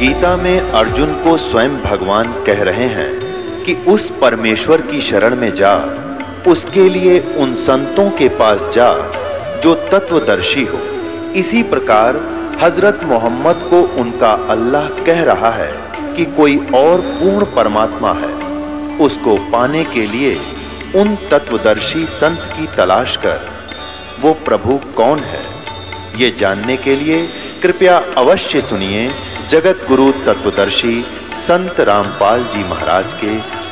गीता में अर्जुन को स्वयं भगवान कह रहे हैं कि उस परमेश्वर की शरण में जा, उसके लिए उन संतों के पास जा जो तत्वदर्शी हो। इसी प्रकार हजरत मोहम्मद को उनका अल्लाह कह रहा है कि कोई और पूर्ण परमात्मा है, उसको पाने के लिए उन तत्वदर्शी संत की तलाश कर। वो प्रभु कौन है, ये जानने के लिए कृपया अवश्य सुनिए जगत गुरु तत्वदर्शी संत रामपाल जी महाराज के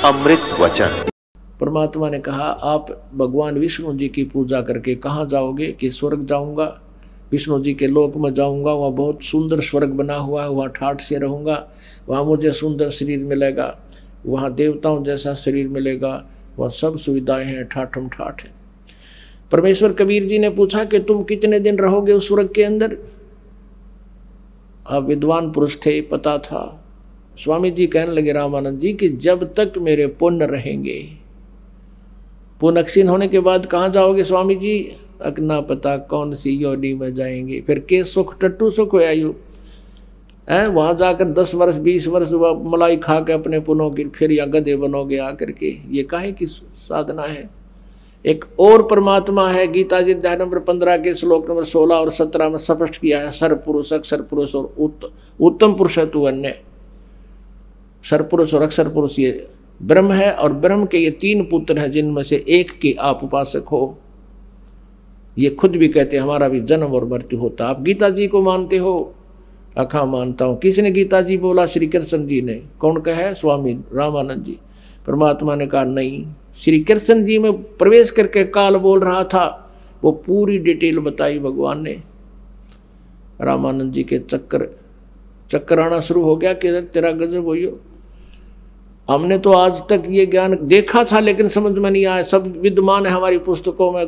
अमृत वचन। परमात्मा ने कहा, आप भगवान विष्णु जी की पूजा करके कहाँ जाओगे? कि स्वर्ग जाऊंगा, विष्णु जी के लोक में जाऊंगा, वहाँ बहुत सुंदर स्वर्ग बना हुआ है, वहाँ ठाठ से रहूँगा, वहाँ मुझे सुंदर शरीर मिलेगा, वहाँ देवताओं जैसा शरीर मिलेगा, वहाँ सब सुविधाएं हैं, ठाठम ठाठ है। परमेश्वर कबीर जी ने पूछा कि तुम कितने दिन रहोगे उस स्वर्ग के अंदर? आप विद्वान पुरुष थे, पता था। स्वामी जी कहने लगे रामानंद जी कि जब तक मेरे पुण्य रहेंगे। पुण्य क्षीण होने के बाद कहाँ जाओगे स्वामी जी? अकना पता कौन सी योनि में जाएंगे। फिर के सुख टट्टू सुख हो आयु है, वहाँ जाकर 10 वर्ष 20 वर्ष मलाई खा के अपने पुनों की फिर या गधे बनोगे आकर के। ये काहे की साधना है? एक और परमात्मा है, गीता जी अध्याय नंबर 15 के श्लोक नंबर 16 और 17 में स्पष्ट किया है। सरपुरुष, अक्षर पुरुष और उत्तम पुरुष है तू अन्य। सरपुरुष और अक्षर पुरुष ये ब्रह्म है, और ब्रह्म के ये 3 पुत्र हैं जिनमें से एक के आप उपासक हो। ये खुद भी कहते हैं हमारा भी जन्म और मृत्यु होता। आप गीता जी को मानते हो? अखा मानता हूँ। किसने गीता जी बोला? श्री कृष्ण जी ने। कौन कहे? स्वामी रामानंद जी। परमात्मा ने कहा नहीं, श्री कृष्ण जी में प्रवेश करके काल बोल रहा था, वो पूरी डिटेल बताई भगवान ने। रामानंद जी के चक्कर आना शुरू हो गया कि तेरा गजब होइयो। हमने तो आज तक ये ज्ञान देखा था लेकिन समझ में नहीं आया, सब विद्यमान है हमारी पुस्तकों में।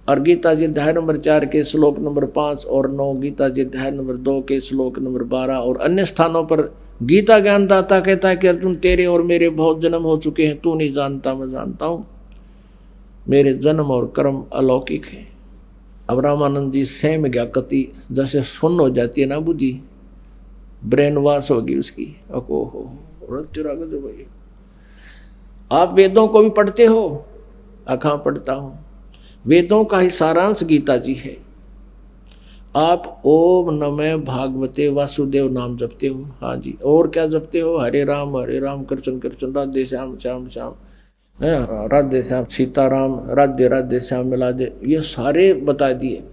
और गीता जी अध्याय नंबर 4 के श्लोक नंबर 5 और 9, गीता जी अध्याय नंबर 2 के श्लोक नंबर 12 और अन्य स्थानों पर गीता ज्ञानदाता कहता है कि अर्जुन तेरे और मेरे बहुत जन्म हो चुके हैं, तू नहीं जानता, मैं जानता हूँ। मेरे जन्म और कर्म अलौकिक है। अब रामानंद जी सहम गया, कति जैसे सुन्न हो जाती है ना बुद्धि, ब्रेन वॉश होगी उसकी। आप वेदों को भी पढ़ते हो? अखा पढ़ता हूँ। वेदों का ही सारांश गीता जी है। आप ओम नमः भागवते वासुदेव नाम जपते हो? हाँ जी। और क्या जपते हो? हरे राम कृष्ण कृष्ण राधे श्याम श्याम श्याम, राधे श्याम सीताराम, राधे राधे श्याम मिला दे, ये सारे बता दिए।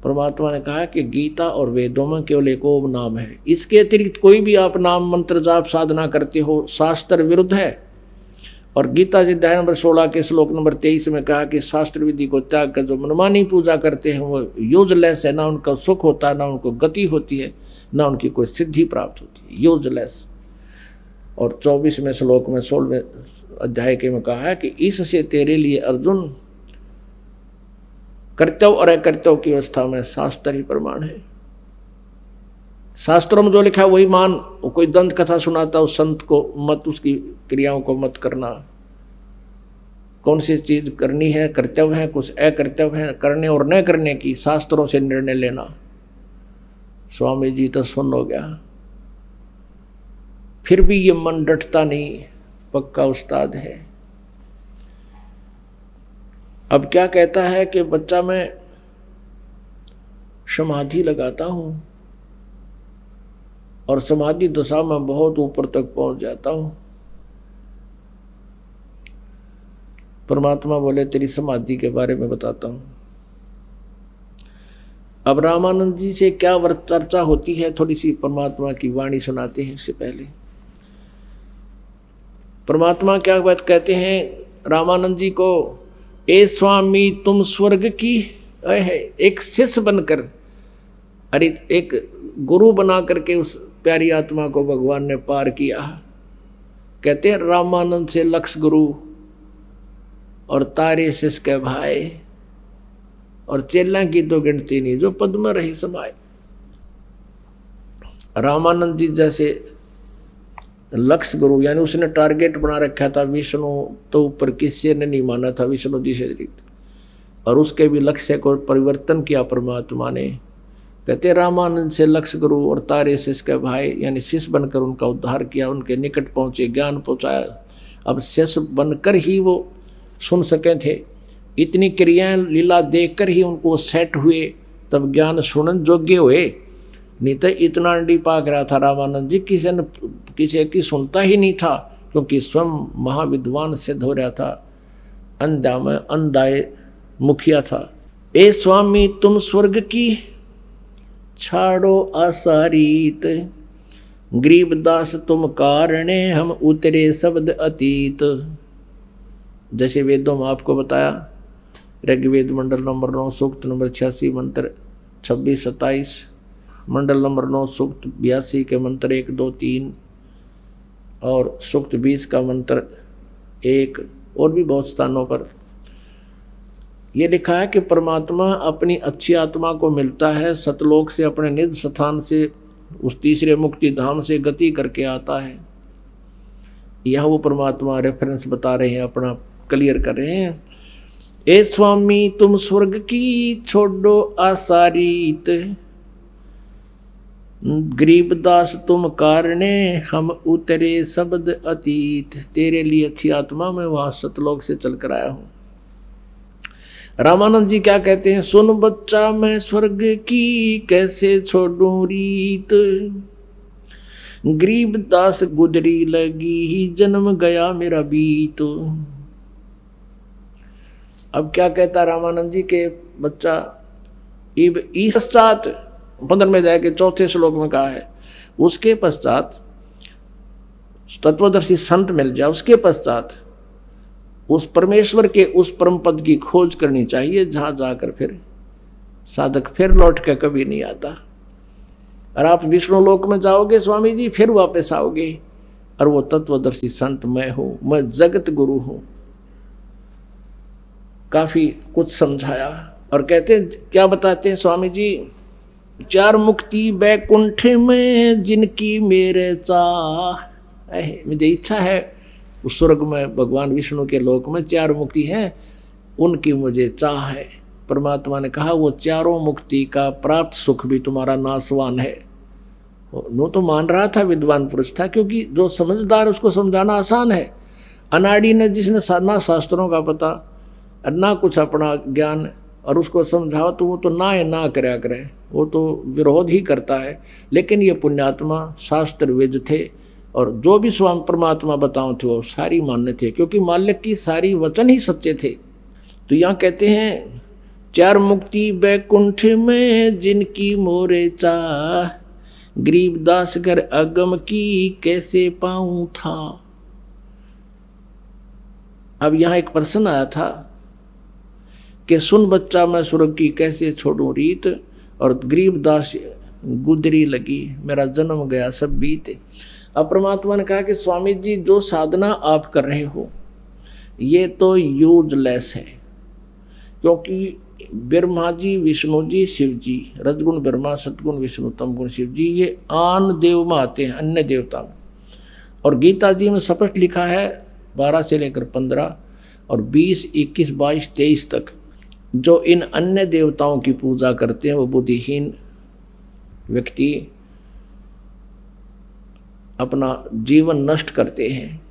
परमात्मा ने कहा कि गीता और वेदों में केवल एक ओम नाम है। इसके अतिरिक्त कोई भी आप नाम मंत्र जाप साधना करते हो, शास्त्र विरुद्ध है। और गीता जी अध्याय नंबर 16 के श्लोक नंबर 23 में कहा कि शास्त्र विधि को त्याग कर जो मनमानी पूजा करते हैं वो यूजलेस है, ना उनका सुख होता है, ना उनको गति होती है, ना उनकी कोई सिद्धि प्राप्त होती है, यूजलेस। और 24वें श्लोक में 16वें अध्याय के में कहा है कि इससे तेरे लिए अर्जुन कर्तव्य और अकर्तव्य की अवस्था में शास्त्र ही प्रमाण है। शास्त्रों में जो लिखा है वही मान। कोई दंत कथा सुनाता उस संत को मत, उसकी क्रियाओं को मत करना। कौन सी चीज करनी है, कर्तव्य है, कुछ अकर्तव्य है, करने और न करने की शास्त्रों से निर्णय लेना। स्वामी जी तो सुन हो गया, फिर भी ये मन डटता नहीं, पक्का उस्ताद है। अब क्या कहता है कि बच्चा मैं समाधि लगाता हूं और समाधि दशा में बहुत ऊपर तक पहुंच जाता हूं। परमात्मा बोले तेरी समाधि के बारे में बताता हूं। अब रामानंद जी से क्या चर्चा होती है, थोड़ी सी परमात्मा की वाणी सुनाते हैं। इससे पहले परमात्मा क्या बात कहते हैं रामानंद जी को, ए स्वामी तुम स्वर्ग की एक शिष्य बनकर, अरे एक गुरु बना करके उस प्यारी आत्मा को भगवान ने पार किया। कहते हैं रामानंद से लक्ष्य गुरु और तारे शिष्य के भाई और चेला की तो गिनती नहीं जो पद में रही समाये। रामानंद जी जैसे लक्ष्य गुरु, यानी उसने टारगेट बना रखा था विष्णु तो ऊपर किसी ने नहीं माना था विष्णु जी से अतिरिक्त, और उसके भी लक्ष्य को परिवर्तन किया परमात्मा ने। कहते रामानंद से लक्ष्य गुरु और तारे शिष्य के भाई यानी शिष्य बनकर उनका उद्धार किया, उनके निकट पहुँचे, ज्ञान पहुँचाया। अब शिष्य बनकर ही वो सुन सके थे, इतनी क्रियाएं लीला देखकर ही उनको सेट हुए, तब ज्ञान सुनन योग्य हुए। नहीं तो इतना अंडी पाक रहा था रामानंद जी, किसी की सुनता ही नहीं था, क्योंकि स्वयं महाविद्वान सिद्ध हो रहा था, अंधा में अंधाए मुखिया था। ए स्वामी तुम स्वर्ग की छाड़ो आसारीत, गरीबदास तुम कारणे हम उतरे शब्द अतीत। जैसे वेदों में आपको बताया, ऋग्वेद मंडल नंबर 9 सूक्त नंबर 86 मंत्र 26-27, मंडल नंबर 9 सूक्त 82 के मंत्र 1, 2, 3 और सूक्त 20 का मंत्र 1 और भी बहुत स्थानों पर ये लिखा है कि परमात्मा अपनी अच्छी आत्मा को मिलता है, सतलोक से अपने निज स्थान से उस तीसरे मुक्ति धाम से गति करके आता है। यह वो परमात्मा रेफरेंस बता रहे हैं, अपना क्लियर कर रहे हैं। ए स्वामी तुम स्वर्ग की छोड़ो आसारीत, गरीबदास तुम कारणे हम उतरे शब्द अतीत। तेरे लिए अच्छी आत्मा मैं वहां सतलोक से चल कर आया हूं। रामानंद जी क्या कहते हैं, सुन बच्चा मैं स्वर्ग की कैसे छोड़ूं रीत, गरीबदास गुजरी लगी ही जन्म गया मेरा बीत। अब क्या कहता रामानंद जी के बच्चा, इस पश्चात 15वें अध्याय के 4थे श्लोक में कहा है, उसके पश्चात तत्वदर्शी संत मिल जाए, उसके पश्चात उस परमेश्वर के उस परम पद की खोज करनी चाहिए, जहां जाकर फिर साधक फिर लौट के कभी नहीं आता। और आप विष्णु लोक में जाओगे स्वामी जी, फिर वापस आओगे, और वो तत्वदर्शी संत मैं हूं, मैं जगत गुरु हूं। काफी कुछ समझाया और कहते हैं, क्या बताते हैं स्वामी जी, 4 मुक्ति बैकुंठ में जिनकी मेरे चाह, मुझे इच्छा है उस स्वर्ग में भगवान विष्णु के लोक में 4 मुक्ति हैं, उनकी मुझे चाह है। परमात्मा ने कहा वो 4 मुक्ति का प्राप्त सुख भी तुम्हारा नासवान है। वो तो मान रहा था, विद्वान पुरुष था, क्योंकि जो समझदार उसको समझाना आसान है। अनाड़ी ने जिसने ना शास्त्रों का पता और ना कुछ अपना ज्ञान, और उसको समझाओ तो वो तो ना करया करे, वो तो विरोध ही करता है। लेकिन ये पुण्यात्मा शास्त्र वेद थे, और जो भी स्वामी परमात्मा बताओ थे वो सारी मान्य थे, क्योंकि मालिक की सारी वचन ही सच्चे थे। तो यहाँ कहते हैं, 4 मुक्ति बैकुंठ में जिनकी मोरे चाह, गरीबदास घर अगम की कैसे पाऊं था। अब यहाँ एक प्रश्न आया था कि सुन बच्चा मैं स्वर्ग की कैसे छोड़ूं रीत, और गरीबदास गुदरी लगी मेरा जन्म गया सब बीते। अब परमात्मा ने कहा कि स्वामी जी जो साधना आप कर रहे हो ये तो यूजलेस है, क्योंकि ब्रह्मा जी, विष्णु जी, शिव जी, रजगुण ब्रह्मा, सतगुण विष्णु, तमगुण शिव जी, ये आन देव में आते हैं, अन्य देवता में। और गीता जी में स्पष्ट लिखा है 12 से लेकर 15 और 20, 21, 22, 23 तक, जो इन अन्य देवताओं की पूजा करते हैं वो बुद्धिहीन व्यक्ति अपना जीवन नष्ट करते हैं।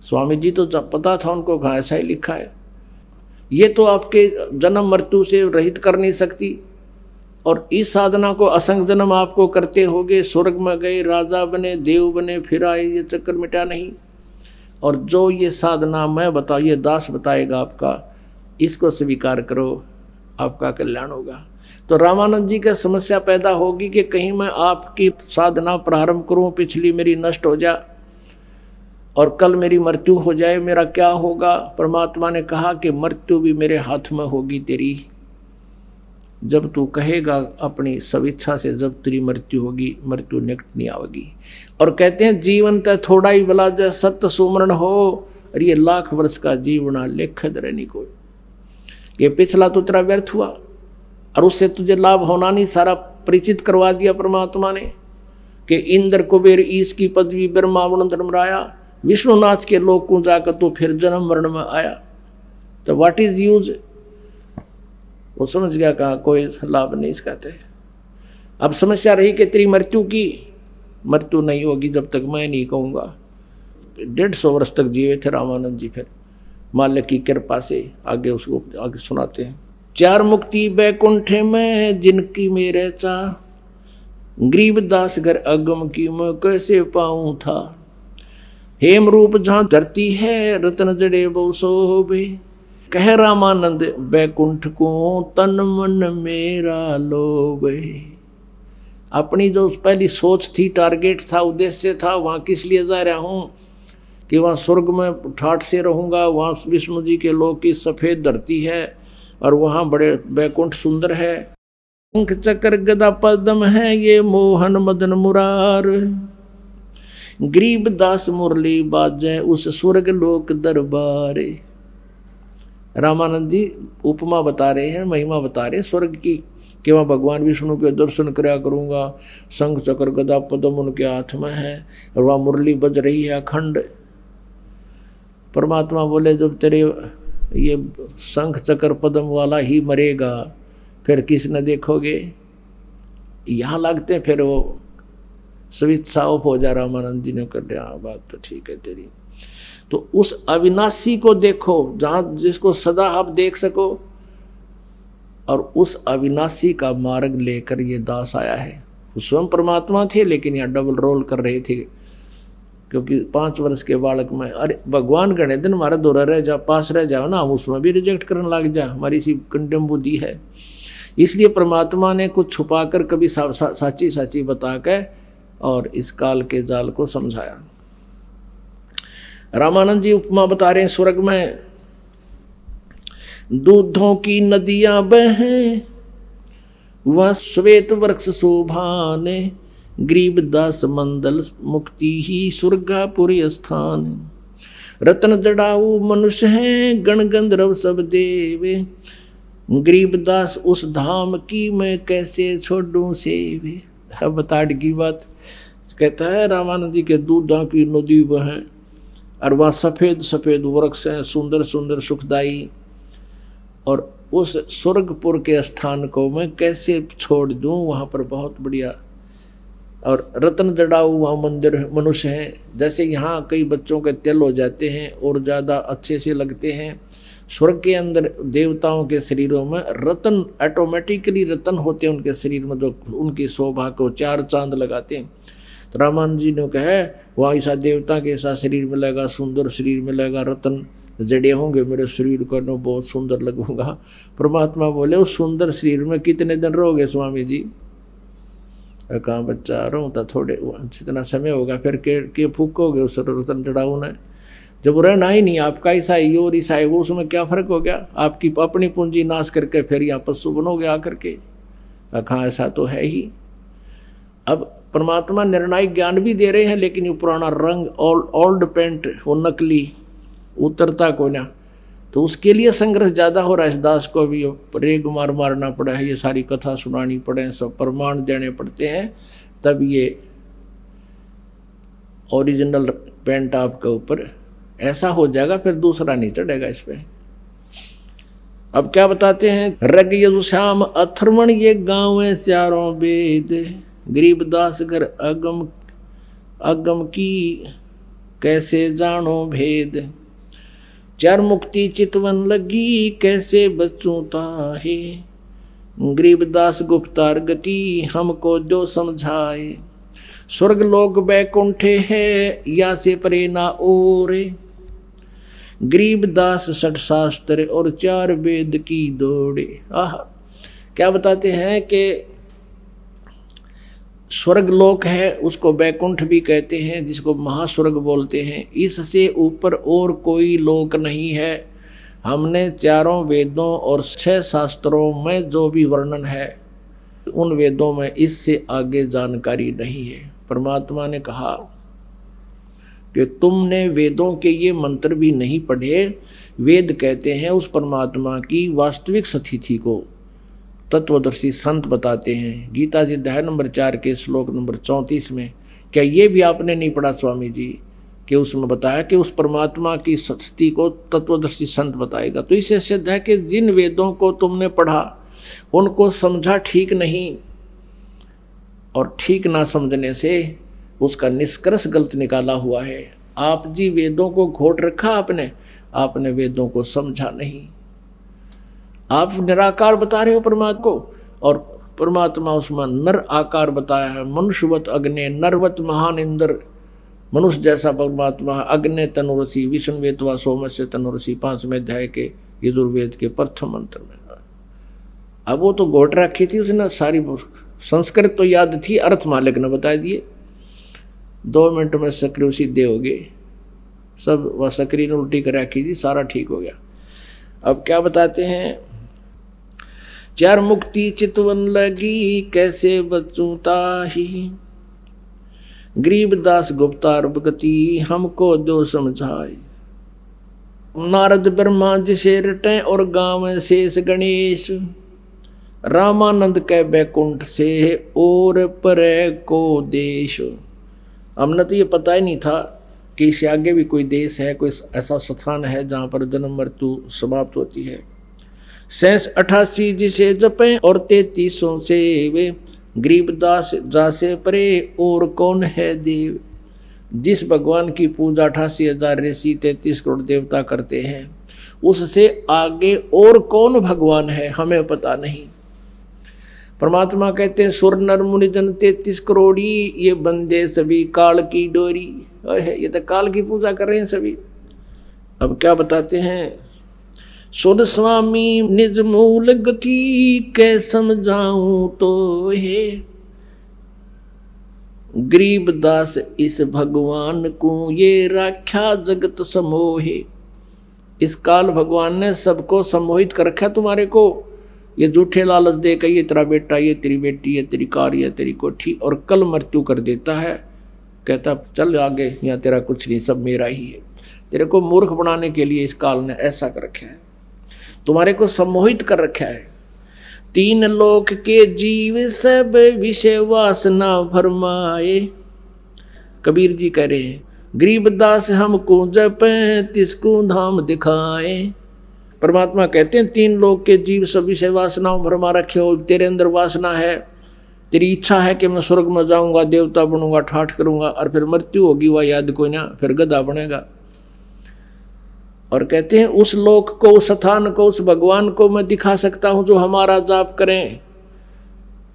स्वामी जी तो पता था उनको, कहाँ ऐसा ही लिखा है। ये तो आपके जन्म मृत्यु से रहित कर नहीं सकती, और इस साधना को असंख्य जन्म आपको करते होगे, स्वर्ग में गए, राजा बने, देव बने, फिर आए, ये चक्कर मिटा नहीं। और जो ये साधना मैं बताऊँ, ये दास बताएगा आपका, इसको स्वीकार करो, आपका कल्याण होगा। तो रामानंद जी का समस्या पैदा होगी कि कहीं मैं आपकी साधना प्रारंभ करूं, पिछली मेरी नष्ट हो जाए और कल मेरी मृत्यु हो जाए, मेरा क्या होगा। परमात्मा ने कहा कि मृत्यु भी मेरे हाथ में होगी तेरी, जब तू कहेगा अपनी स्वेच्छा से, जब तेरी मृत्यु होगी, मृत्यु निकट नहीं आएगी। और कहते हैं जीवन तो थोड़ा ही भला जय सत्य सुमरण हो, और ये 1,00,000 वर्ष का जीवना लेख धरनी को, ये पिछला तो तेरा व्यर्थ हुआ, और उससे तुझे लाभ होना नहीं, सारा परिचित करवा दिया परमात्मा ने कि इंद्र कुबेर ईश की पदवी ब्रह्मा वरुण धर्मराया, विष्णुनाथ के लोक को जाकर तो फिर जन्म मरण में आया। तो व्हाट इज यूज, वो समझ गया, कहा कोई लाभ नहीं इसका थे। अब समस्या रही कि तेरी मृत्यु की, मृत्यु नहीं होगी जब तक मैं नहीं कहूँगा। 150 वर्ष तक जीवे थे रामानंद जी। फिर मालिक की कृपा से आगे उसको आगे सुनाते हैं। 4 मुक्ति बैकुंठ में जिनकी मेरे चाह, गरीबदास घर अगम की मैं कैसे पाऊं था। हेम रूप जहां धरती है रत्न जड़े बहु शोभे, कह रामानंद बैकुंठ को तन मन मेरा लोभे। अपनी जो पहली सोच थी, टारगेट था, उद्देश्य था, वहां किस लिए जा रहा हूं कि वहां स्वर्ग में ठाठ से रहूंगा, वहां विष्णु जी के लोक की सफेद धरती है और वहां बड़े बैकुंठ सुंदर है। शंख चक्र गदा पद्म है ये मोहन मदन मुरार, गरीबदास मुरली बाजे उस स्वर्ग लोक दरबार। रामानंद जी उपमा बता रहे हैं, महिमा बता रहे हैं स्वर्ग की, कि वहाँ भगवान विष्णु के दर्शन कराया करूँगा, शंख चक्र गदा पद्म उनके हाथ में है और वहाँ मुरली बज रही है अखंड। परमात्मा बोले जब तेरे ये शंख चक्र पद्म वाला ही मरेगा फिर किस न देखोगे। यहाँ लगते फिर वो स्विच साफ हो जा। रामानंद जी ने कर दिया, बात तो ठीक है तेरी। तो उस अविनाशी को देखो जहाँ जिसको सदा आप देख सको, और उस अविनाशी का मार्ग लेकर ये दास आया है। वो स्वयं परमात्मा थे लेकिन यहाँ डबल रोल कर रहे थे, क्योंकि 5 वर्ष के बालक में अरे भगवान गणे दिन हमारा दौरा रह जा, पास रह जाओ ना, हम उसमें भी रिजेक्ट करने लग जा, हमारी इसी कंडेम बुद्धि है। इसलिए परमात्मा ने कुछ छुपा कर कभी साची साची बता के और इस काल के जाल को समझाया। रामानंद जी उपमा बता रहे हैं, स्वर्ग में दूधों की नदियां बहें वह श्वेत वृक्ष शोभाने, गरीबदास मंदल मुक्ति ही स्वर्गापुरी स्थान। रत्न जड़ाऊ मनुष्य हैं गण गंधर्व सब देवे, गरीबदास उस धाम की मैं कैसे छोड़ूं सेवे। बताड़ की बात कहता है रामानंद जी के दूधों की नदी बहें और वहाँ सफ़ेद सफ़ेद वृक्ष हैं, सुंदर सुंदर सुखदाई, और उस स्वर्गपुर के स्थान को मैं कैसे छोड़ दूं, वहाँ पर बहुत बढ़िया। और रत्न जड़ाऊ वहाँ मंदिर मनुष्य हैं, जैसे यहाँ कई बच्चों के तिल हो जाते हैं और ज़्यादा अच्छे से लगते हैं, स्वर्ग के अंदर देवताओं के शरीरों में रत्न ऑटोमेटिकली रत्न होते हैं उनके शरीर में, जो उनकी शोभा को 4 चांद लगाते हैं। तो रामानंद जी ने कहा वहाँ ऐसा देवता के ऐसा शरीर मिलेगा, सुंदर शरीर मिलेगा, रत्न जड़े होंगे मेरे शरीर को, न बहुत सुंदर लगूंगा। परमात्मा बोले उस सुंदर शरीर में कितने दिन रहोगे स्वामी जी। कहाँ बच्चा रहूँ तो थोड़े जितना समय होगा, फिर के फूकोगे उस रतन जड़ाऊ ने। जब रहना ही नहीं आपका ईसाई और ईसाई वो, उसमें क्या फर्क हो गया। आपकी अपनी पूंजी नाश करके फिर यहाँ पशु बनोगे आकर के। कहाँ ऐसा तो है ही। अब परमात्मा निर्णायक ज्ञान भी दे रहे हैं, लेकिन ये पुराना रंग ओल्ड पेंट वो नकली उतरता को ना, तो उसके लिए संघर्ष ज़्यादा हो रहा है। इस दास को भी रेग मारना पड़ा है, ये सारी कथा सुनानी पड़े, सब प्रमाण देने पड़ते हैं, तब ये ओरिजिनल पेंट आपके ऊपर ऐसा हो जाएगा, फिर दूसरा नहीं चढ़ेगा इस पे। अब क्या बताते हैं, रग यजुश्याम अथर्वण ये गाँव है 4 वेद, गरीबदास घर अगम की कैसे जानो भेद। 4 मुक्ति चितवन लगी कैसे बच्चों ताहे, गरीबदास गुप्तार गति हमको जो समझाए। स्वर्ग लोक बैकुंठे है या से परे ना ओरे, गरीबदास 6 शास्त्र और 4 वेद की दौड़े। आह, क्या बताते हैं कि स्वर्ग लोक है उसको बैकुंठ भी कहते हैं, जिसको महास्वर्ग बोलते हैं। इससे ऊपर और कोई लोक नहीं है। हमने 4 वेदों और 6 शास्त्रों में जो भी वर्णन है उन वेदों में इससे आगे जानकारी नहीं है। परमात्मा ने कहा कि तुमने वेदों के ये मंत्र भी नहीं पढ़े। वेद कहते हैं उस परमात्मा की वास्तविक स्थिति को तत्वदर्शी संत बताते हैं। गीता जी अध्याय नंबर 4 के श्लोक नंबर 34 में, क्या ये भी आपने नहीं पढ़ा स्वामी जी, कि उसमें बताया कि उस परमात्मा की स्थिति को तत्वदर्शी संत बताएगा। तो इससे सिद्ध है कि जिन वेदों को तुमने पढ़ा उनको समझा ठीक नहीं, और ठीक ना समझने से उसका निष्कर्ष गलत निकाला हुआ है। आप जी वेदों को घोट रखा आपने वेदों को समझा नहीं। आप निराकार बता रहे हो परमात्मा को, और परमात्मा उसमें नर आकार बताया है। मनुष्यवत अग्नि नरवत महान इंद्र, मनुष्य जैसा परमात्मा अग्नि तनुरसी विष्णु वेतवा सोमस्य तनुरसी 5वें अध्याय के यजुर्वेद के प्रथम मंत्र में। अब वो तो घोट रखी थी उसने सारी, संस्कृत तो याद थी, अर्थ मालिक ने बता दिए। 2 मिनट में सक्रिय सीधे हो गए सब, वह सक्रिय ने उल्टी कर रखी थी, सारा ठीक हो गया। अब क्या बताते हैं, 4 मुक्ति चितवन लगी कैसे बचूं ताही, गरीबदास गुप्तार गति हमको दो समझाए। नारद ब्रह्मा जिसे रटे और गाँव शेष गणेश, रामानंद के बैकुंठ से और परे को देश। हमने तो ये पता ही नहीं था कि इससे आगे भी कोई देश है, कोई ऐसा स्थान है जहाँ पर जन्म मृत्यु समाप्त होती है। 88 जिसे जपे और 33 से वे, गरीबदास जासे परे और कौन है देव। जिस भगवान की पूजा 88,000 ऋषि 33 करोड़ देवता करते हैं, उससे आगे और कौन भगवान है हमें पता नहीं। परमात्मा कहते हैं सुर नर मुनि जन 33 करोड़ी, ये बंदे सभी काल की डोरी। ये तो काल की पूजा कर रहे हैं सभी। अब क्या बताते हैं, सुर स्वामी निज मूल गति कै समझाऊं तो है, गरीबदास इस भगवान को ये राख्या जगत समोहे। इस काल भगवान ने सबको सम्मोहित कर रखा तुम्हारे को। ये झूठे लालच दे के ये तेरा बेटा, ये तेरी बेटी, ये तेरी कार, ये तेरी कोठी, और कल मृत्यु कर देता है। कहता चल आगे, यहाँ तेरा कुछ नहीं, सब मेरा ही है। तेरे को मूर्ख बनाने के लिए इस काल ने ऐसा कर रखा है, तुम्हारे को सम्मोहित कर रखा है। 3 लोक के जीव सब विषय वासना भरमाए। कबीर जी कह रहे हैं, गरीबदास हमको जपे तिसको धाम दिखाए। परमात्मा कहते हैं 3 लोक के जीव सब विषय वासनाओं भरमा रखे हो। तेरे अंदर वासना है, तेरी इच्छा है कि मैं स्वर्ग में जाऊंगा, देवता बनूंगा, ठाठ करूंगा, और फिर मृत्यु होगी, वह याद कोई ना, फिर गधा बनेगा। और कहते हैं उस लोक को, उस स्थान को, उस भगवान को मैं दिखा सकता हूं जो हमारा जाप करें।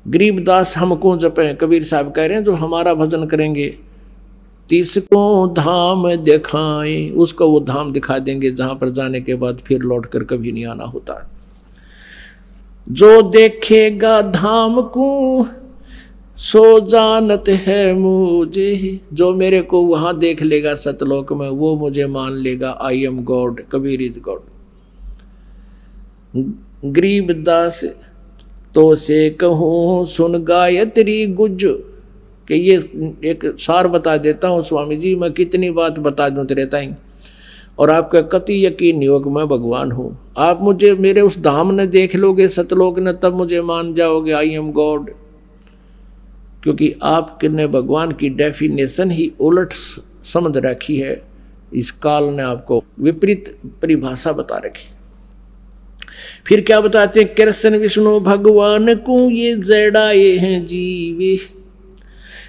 गरीबदास हमको जपे, कबीर साहब कह रहे हैं जो हमारा भजन करेंगे। 30 को धाम दिखाए, उसको वो धाम दिखा देंगे जहां पर जाने के बाद फिर लौट कर कभी नहीं आना होता। जो देखेगा धाम को सो जानत है मुझे, जो मेरे को वहां देख लेगा सतलोक में, वो मुझे मान लेगा I am God, Kabir is God. Garibdas तो से कहूं सुन गायत्री गुज, कि ये एक सार बता देता हूँ स्वामी जी, मैं कितनी बात बता दूँ तेरे ताई, और आपका कति यकीन नहीं होगा मैं भगवान हूँ। आप मुझे मेरे उस धाम ने देख लोगे सतलोक ने, तब मुझे मान जाओगे आई एम गॉड। क्योंकि आपने भगवान की डेफिनेशन ही उलट समझ रखी है। इस काल ने आपको विपरीत परिभाषा बता रखी। फिर क्या बताते हैं, कृष्ण विष्णु भगवान को ये जड़ाए हैं जीवे,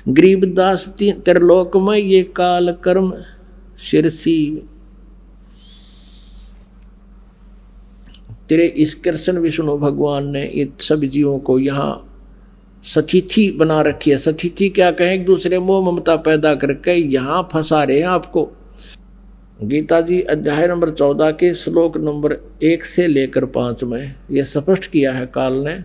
गरीबदास त्रिलोक में ये काल कर्म शिरसी। तेरे इस कृष्ण विष्णु भगवान ने ये सभी जीवों को यहाँ सतिथि बना रखी है। सतिथि क्या कहें, एक दूसरे मोह ममता पैदा करके यहाँ फंसा रहे हैं आपको। गीता जी अध्याय नंबर 14 के श्लोक नंबर 1 से लेकर 5 में यह स्पष्ट किया है काल ने।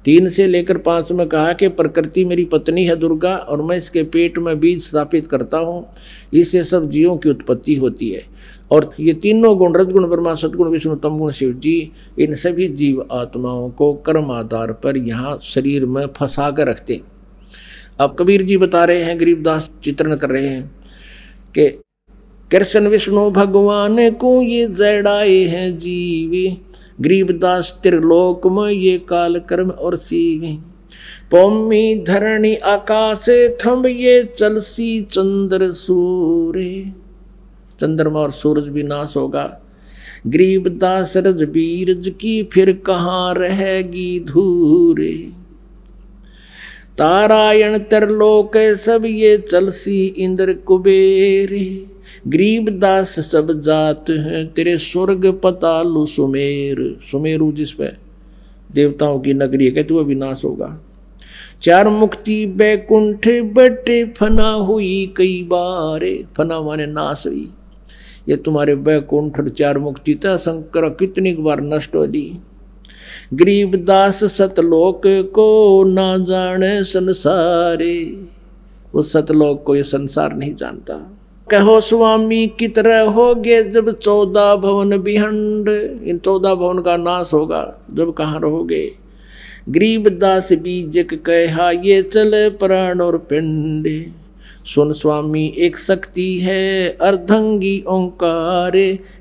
3 से लेकर 5 में कहा कि प्रकृति मेरी पत्नी है दुर्गा, और मैं इसके पेट में बीज स्थापित करता हूँ, इससे सब जीवों की उत्पत्ति होती है। और ये तीनों गुण, रजगुण ब्रह्मा, सदगुण विष्णु, तमगुण शिव जी, इन सभी जीव आत्माओं को कर्म आधार पर यहाँ शरीर में फंसा कर रखते। अब कबीर जी बता रहे हैं, गरीबदास चित्रण कर रहे हैं कि कृष्ण विष्णु भगवान को ये जड़ाए हैं जीवे, गरीबदास त्रिलोक में ये काल कर्म और सीवे। पौमी धरणी आकाश थंब ये चलसी चंद्र सूर्य, चंद्रमा और सूरज भी नाश होगा। गरीबदास रजबीरज की फिर कहाँ रहेगी धूरे। तारायण तरलोक सब ये चलसी इंद्र कुबेर, गरीबदास सब जात हैं तेरे स्वर्ग पतालु सुमेर। सुमेरु जिस पे देवताओं की नगरी है, कहते वो विनाश होगा। चार मुक्ति बैकुंठ बटे फना हुई कई बार, फना माने नाश हुई। ये तुम्हारे बैकुंठ चार मुक्ति था शंकर कितनी बार नष्ट हो दी। गरीबदास सतलोक को ना जाने संसारे, वो सतलोक को ये संसार नहीं जानता। कहो स्वामी की तरह होगे जब 14 भवन बिहंड, इन 14 भवन का नाश होगा जब कहाँ रहोगे। गरीबदास बीजक कहा ये चले प्राण और पिंड, सुन स्वामी एक शक्ति है अर्धंगी ओंकार,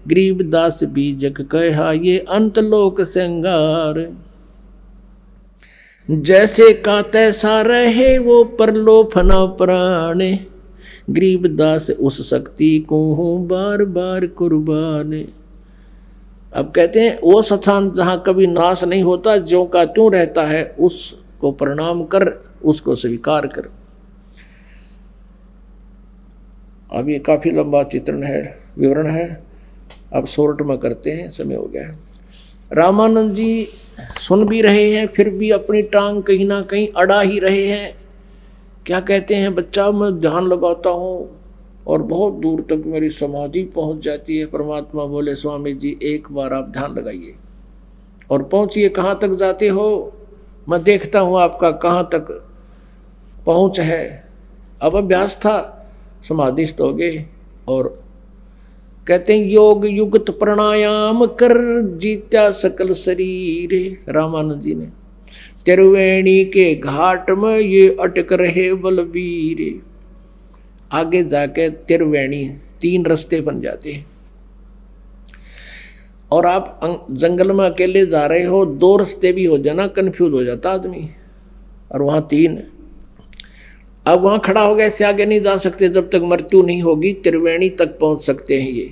गरीबदास बीजक कहा ये अंतलोक श्रृंगार। जैसे का तैसा रहे वो परलोफना प्राण, गरीबदास उस शक्ति को हूँ बार बार कुर्बान। अब कहते हैं वो स्थान जहाँ कभी नाश नहीं होता, ज्यों का त्यों रहता है, उसको प्रणाम कर, उसको स्वीकार कर। अब ये काफ़ी लंबा चित्रण है, विवरण है, अब शॉर्ट में करते हैं, समय हो गया है। रामानंद जी सुन भी रहे हैं, फिर भी अपनी टांग कहीं ना कहीं अड़ा ही रहे हैं। क्या कहते हैं, बच्चा मैं ध्यान लगाता हूँ और बहुत दूर तक मेरी समाधि पहुँच जाती है। परमात्मा बोले स्वामी जी एक बार आप ध्यान लगाइए और पहुँचिए। कहाँ तक जाते हो, मैं देखता हूँ आपका कहाँ तक पहुँच है। अब अभ्यास था, समाधिस्थ हो गए। और कहते हैं योग युक्त प्राणायाम कर जीत्या सकल शरीर। रामानंद जी ने त्रिवेणी के घाट में ये अटक रहे बलबीर। आगे जाके त्रिवेणी 3 रास्ते बन जाते हैं और आप जंगल में अकेले जा रहे हो, 2 रास्ते भी हो जाना, कंफ्यूज हो जाता आदमी, और वहाँ 3। अब वहाँ खड़ा हो गया, इससे आगे नहीं जा सकते जब तक मृत्यु नहीं होगी। त्रिवेणी तक पहुँच सकते हैं ये।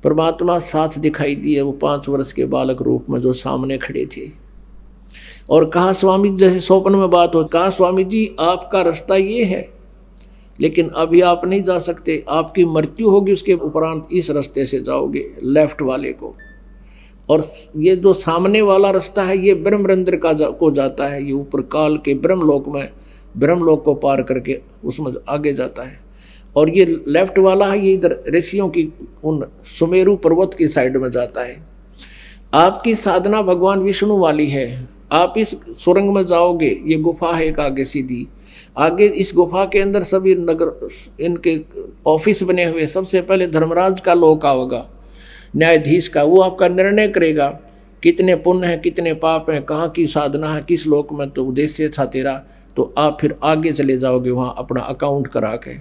परमात्मा साथ दिखाई दिए, वो 5 वर्ष के बालक रूप में जो सामने खड़े थे, और कहा स्वामी, जैसे स्वप्न में बात हो, कहा स्वामी जी आपका रास्ता ये है, लेकिन अभी आप नहीं जा सकते, आपकी मृत्यु होगी, उसके उपरांत इस रास्ते से जाओगे, लेफ्ट वाले को। और ये जो सामने वाला रास्ता है ये ब्रह्मरंध्र को जाता है, ये ऊपर काल के ब्रह्मलोक में, ब्रह्मलोक को पार करके उसमें आगे जाता है। और ये लेफ्ट वाला है, ये इधर ऋषियों की उन सुमेरु पर्वत की साइड में जाता है। आपकी साधना भगवान विष्णु वाली है। आप इस सुरंग में जाओगे, ये गुफा है एक आगे सीधी, आगे इस गुफा के अंदर सभी नगर, इनके ऑफिस बने हुए। सबसे पहले धर्मराज का लोक होगा, न्यायाधीश का, वो आपका निर्णय करेगा कितने पुण्य है कितने पाप हैं, कहाँ की साधना है, किस लोक में तो उद्देश्य था तेरा। तो आप फिर आगे चले जाओगे, वहाँ अपना अकाउंट करा के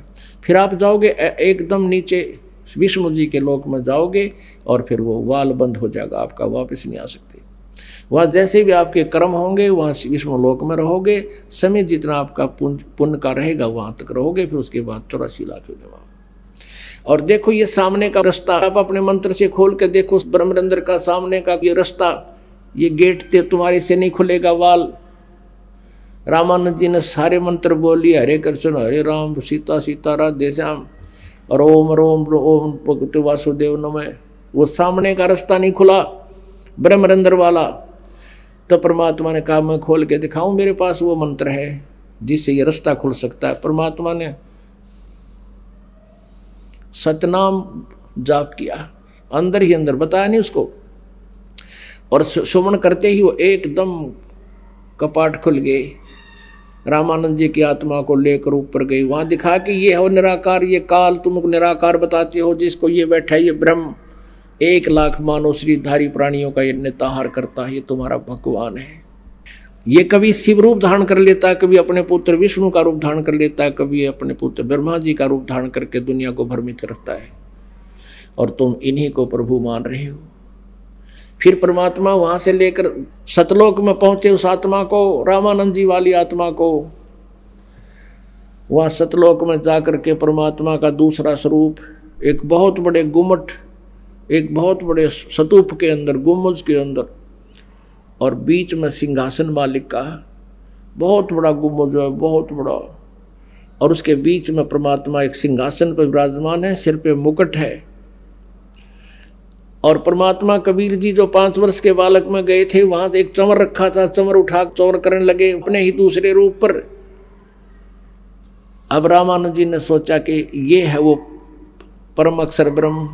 फिर आप जाओगे एकदम नीचे विष्णु जी के लोक में जाओगे, और फिर वो वाल बंद हो जाएगा आपका, वापस नहीं आ सकते। वहाँ जैसे भी आपके कर्म होंगे वहाँ विष्णु लोक में रहोगे, समय जितना आपका पुण्य का रहेगा वहाँ तक रहोगे, फिर उसके बाद 84 लाख हो जाएगा। और देखो ये सामने का रास्ता, आप अपने मंत्र से खोल के देखो, ब्रह्मरंध्र का सामने का ये रास्ता, ये गेट तुम्हारे से नहीं खुलेगा वाल। रामानंद जी ने सारे मंत्र बोल लिए, हरे कृष्ण हरे राम सीता सीता राधे श्याम, और ओम रोम ओम भगवते वासुदेव नमः। वो सामने का रास्ता नहीं खुला ब्रह्मरंध्र वाला, तो परमात्मा ने कहा मैं खोल के दिखाऊं, मेरे पास वो मंत्र है जिससे ये रास्ता खुल सकता है। परमात्मा ने सतनाम जाप किया, अंदर ही अंदर, बताया नहीं उसको, और सुमन करते ही वो एकदम कपाट खुल गए। रामानंद जी की आत्मा को लेकर ऊपर गई, वहां दिखा कि ये हो निराकार, ये काल तुमको निराकार बताते हो, जिसको ये बैठा है ये ब्रह्म 1 लाख मानव श्रीधारी प्राणियों का ये नेताहार करता है, ये तुम्हारा भगवान है। ये कभी शिव रूप धारण कर लेता है, कभी अपने पुत्र विष्णु का रूप धारण कर लेता है, कभी अपने पुत्र ब्रह्मा जी का रूप धारण करके दुनिया को भ्रमित करता है, और तुम इन्हीं को प्रभु मान रहे हो। फिर परमात्मा वहां से लेकर सतलोक में पहुंचे उस आत्मा को, रामानंद जी वाली आत्मा को। वहां सतलोक में जाकर के परमात्मा का दूसरा स्वरूप एक बहुत बड़े गुम्मट, एक बहुत बड़े स्तूप के अंदर, गुम्बज के अंदर, और बीच में सिंहासन मालिक का, बहुत बड़ा गुंबद है, बहुत बड़ा, और उसके बीच में परमात्मा एक सिंहासन पर विराजमान है, सिर पे मुकुट है। और परमात्मा कबीर जी जो 5 वर्ष के बालक में गए थे, वहां से एक चंवर रखा था, चंवर उठा चौर करने लगे अपने ही दूसरे रूप पर। अब रामानंद जी ने सोचा कि ये है वो परम अक्षर ब्रह्म,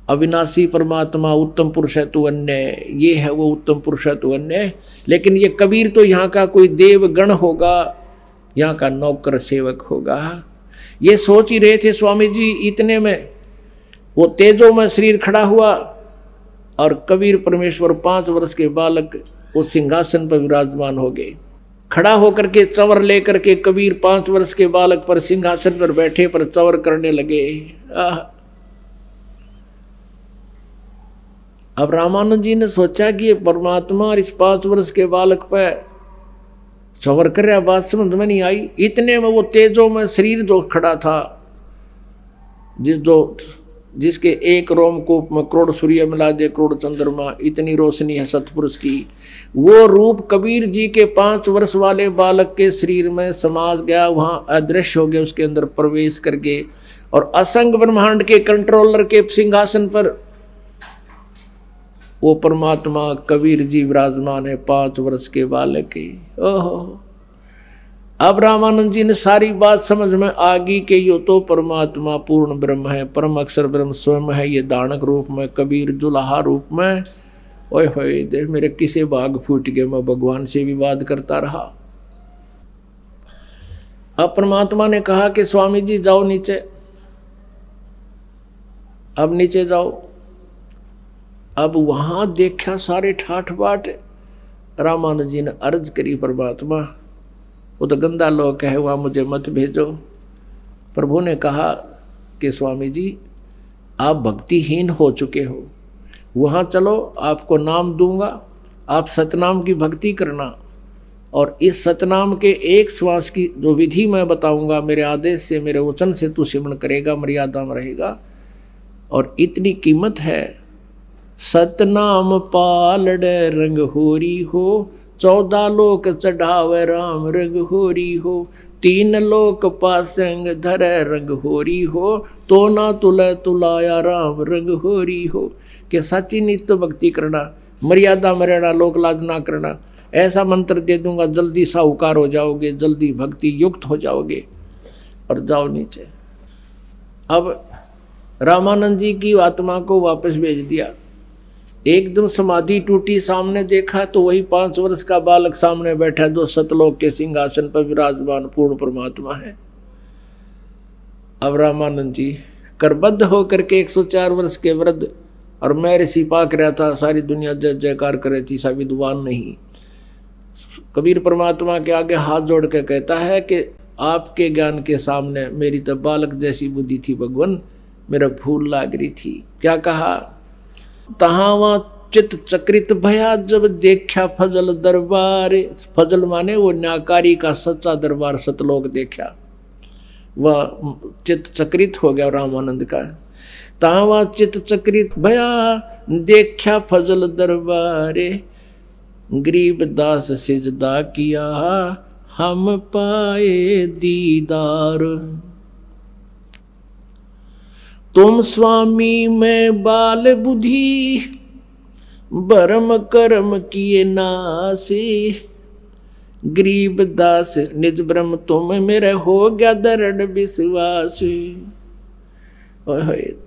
अविनाशी परमात्मा, उत्तम पुरुष है तू अन्य, ये है वो उत्तम पुरुष है तू अन्य। लेकिन ये कबीर तो यहाँ का कोई देवगण होगा, यहाँ का नौकर सेवक होगा। ये सोच ही रहे थे स्वामी जी, इतने में वो तेजो में शरीर खड़ा हुआ और कबीर परमेश्वर 5 वर्ष के बालक उस सिंहासन पर विराजमान हो गए। खड़ा होकर के चंवर लेकर के कबीर 5 वर्ष के बालक पर सिंहासन पर बैठे पर चंवर करने लगे। अब रामानंद जी ने सोचा कि ये परमात्मा और इस 5 वर्ष के बालक पर चंवर कर रहा, बात समझ में नहीं आई। इतने में वो तेजो में शरीर जो खड़ा था, जिसके एक रोमकूप में करोड़ सूर्य मिला दे करोड़ चंद्रमा, इतनी रोशनी है सतपुरुष की, वो रूप कबीर जी के 5 वर्ष वाले बालक के शरीर में समा गया, वहां अदृश्य हो गया, उसके अंदर प्रवेश कर गए। और असंग ब्रह्मांड के कंट्रोलर के सिंहासन पर वो परमात्मा कबीर जी विराजमान है, 5 वर्ष के बालक के। ओहो, अब रामानंद जी ने सारी बात समझ में आ गई कि यो तो परमात्मा पूर्ण ब्रह्म है, परम अक्षर ब्रह्म स्वयं है, ये दानक रूप में, कबीर दुल्हा रूप में। ओए होए, देख मेरे किसे भाग फूट गए, मैं भगवान से विवाद करता रहा। अब परमात्मा ने कहा कि स्वामी जी जाओ नीचे, अब नीचे जाओ। अब वहां देखा सारे ठाठ बाट। रामानंद जी ने अर्ज करी, परमात्मा वो तो गंदा लोक है, वहाँ मुझे मत भेजो। प्रभु ने कहा कि स्वामी जी आप भक्तिहीन हो चुके हो, वहाँ चलो, आपको नाम दूंगा, आप सतनाम की भक्ति करना, और इस सतनाम के एक श्वास की जो विधि मैं बताऊंगा, मेरे आदेश से, मेरे वचन से तू सिमरण करेगा, मर्यादा में रहेगा। और इतनी कीमत है, सतनाम पालड़े रंग होरी हो, 14 लोक चढ़ावे राम रंग होरी हो, 3 लोक पासंग धरे रंग होरी हो, तो ना तुले तुलाया राम रंग होरी हो। कि सच्ची नित्य भक्ति करना, मर्यादा में रहना, लोक लाज ना करना, ऐसा मंत्र दे दूंगा, जल्दी साहूकार हो जाओगे, जल्दी भक्ति युक्त हो जाओगे। और जाओ नीचे। अब रामानंद जी की आत्मा को वापस भेज दिया। एकदम समाधि टूटी, सामने देखा तो वही 5 वर्ष का बालक सामने बैठा, जो सतलोक के सिंहासन पर विराजमान पूर्ण परमात्मा है। अब रामानंद जी करबद्ध होकर के 104 वर्ष के वृद्ध, और मैं ऋषि पाक रहा था, सारी दुनिया जय जयकार कर रही थी, सा विद्वान नहीं। कबीर परमात्मा के आगे हाथ जोड़ के कहता है कि आपके ज्ञान के सामने मेरी तो बालक जैसी बुद्धि थी भगवान, मेरा भूल लाग रही थी। क्या कहा? तहावा चित चक्रित भया जब देखा फजल दरबार। फजल माने वो न्याकारी का सच्चा दरबार सतलोक देखा, वह चित चक्रित हो गया रामानंद का। तहावा चित चक्रित भया देखा फजल दरबारे, गरीब दास सिजदा किया हम पाए दीदार। तुम स्वामी में बाल बुद्धि बरम कर्म किए नासे, गरीब दास निज ब्रह्म तुम मेरे हो गया दृढ़ विश्वास।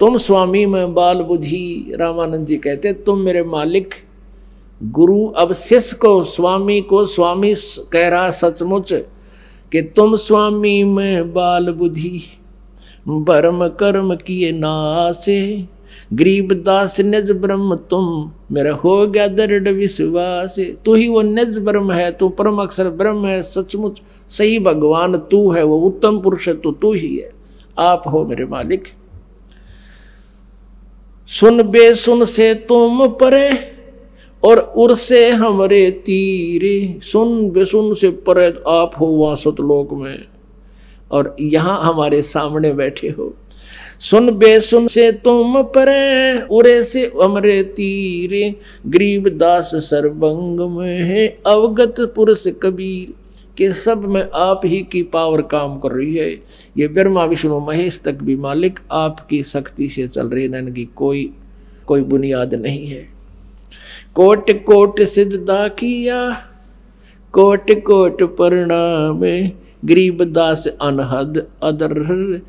तुम स्वामी में बाल बुद्धि, रामानंद जी कहते तुम मेरे मालिक। गुरु अब शिष्य को, स्वामी को स्वामी कह रहा सचमुच कि तुम स्वामी में बाल बुद्धि बरम कर्म किए नासे, गरीब दास निज ब्रह्म तुम मेरा हो गया दृढ़ विश्वास। तू ही वो निज ब्रह्म है, तू परम अक्षर ब्रह्म है, सचमुच सही भगवान तू है, वो उत्तम पुरुष है, तू ही है, आप हो मेरे मालिक। सुन बेसुन से तुम परे और उर से हमरे तीरे। सुन बेसुन से परे आप हो वहां सतलोक में, और यहाँ हमारे सामने बैठे हो। सुन बेसुन से तुम परे उरे से हमरे तीरे, गरीब दास सर्वंग में है अवगत पुरुष कबीर। कि सब में आप ही की पावर काम कर रही है। ये ब्रह्मा विष्णु महेश तक भी मालिक आपकी शक्ति से चल रही है, इनकी कोई बुनियाद नहीं है। कोट कोट सिजदा किया, कोट कोट प्रणाम, गरीबदास अनहद अदर,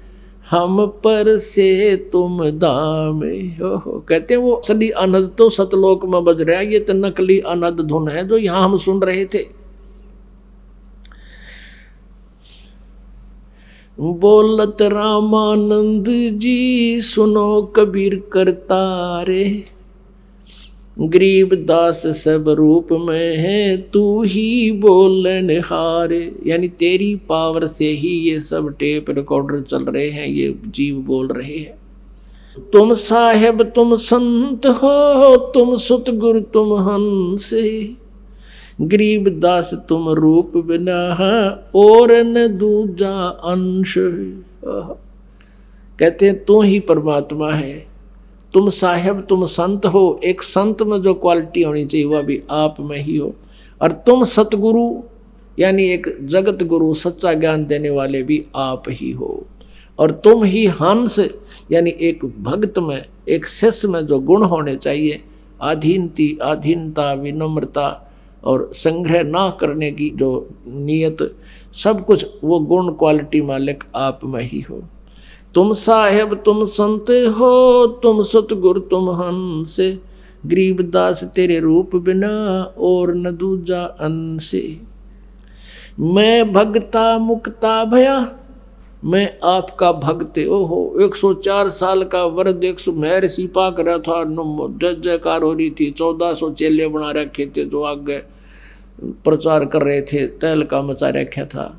हम पर से तुम दाम। कहते हैं वो असली अनहद तो सतलोक में बज रहा है, ये तो नकली अनहद धुन है जो यहां हम सुन रहे थे। बोलत रामानंद जी सुनो कबीर करतारे, गरीबदास सब रूप में है तू ही बोलन हारे। यानी तेरी पावर से ही ये सब टेप रिकॉर्डर चल रहे हैं, ये जीव बोल रहे हैं। तुम साहेब तुम संत हो, तुम सतगुरु तुम हंस, गरीबदास तुम रूप बिना और न दूजा अंश। कहते हैं तू ही परमात्मा है, तुम साहेब तुम संत हो। एक संत में जो क्वालिटी होनी चाहिए वह भी आप में ही हो। और तुम सतगुरु यानी एक जगत गुरु सच्चा ज्ञान देने वाले भी आप ही हो। और तुम ही हंस यानी एक भक्त में एक शिष्य में जो गुण होने चाहिए, आधीनता विनम्रता और संग्रह ना करने की जो नियत, सब कुछ वो गुण क्वालिटी मालिक आप में ही हो। तुम साहेब तुम संत हो, तुम सतगुरु तुम हंस, गरीबदास तेरे रूप बिना और न दूजा अंश। मैं भगता मुक्ता भया, मैं आपका भक्त। ओहो 104 साल का वृद्ध 100 महर सिपा कर रहा था, जय जयकार हो रही थी। 1400 चेले बना रखे थे जो आगे प्रचार कर रहे थे, तहलका मचा रखा था।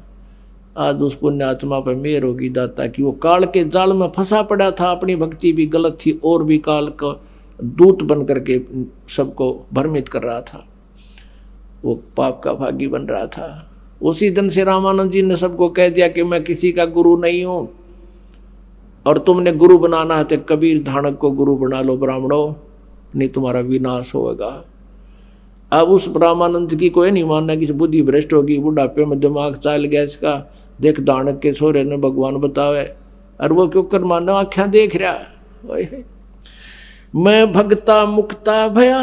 आज उस पुण्य आत्मा पर मेहर होगी दाता कि वो काल के जाल में फंसा पड़ा था, अपनी भक्ति भी गलत थी और भी काल का दूत बन करके सबको भ्रमित कर रहा था, वो पाप का भागी बन रहा था। उसी दिन से रामानंद जी ने सबको कह दिया कि मैं किसी का गुरु नहीं हूं, और तुमने गुरु बनाना है तो कबीर धानक को गुरु बना लो ब्राह्मणों, नहीं तुम्हारा विनाश होगा। अब उस रामानंद की कोई नहीं मानना कि बुद्धि भ्रष्ट होगी, बुढ़ापे में दिमाग चाल गया इसका, देख दानक के छोरे ने भगवान बतावे, और वो क्यों कर मानो आख्या देख रहा। मैं भगता मुक्ता भया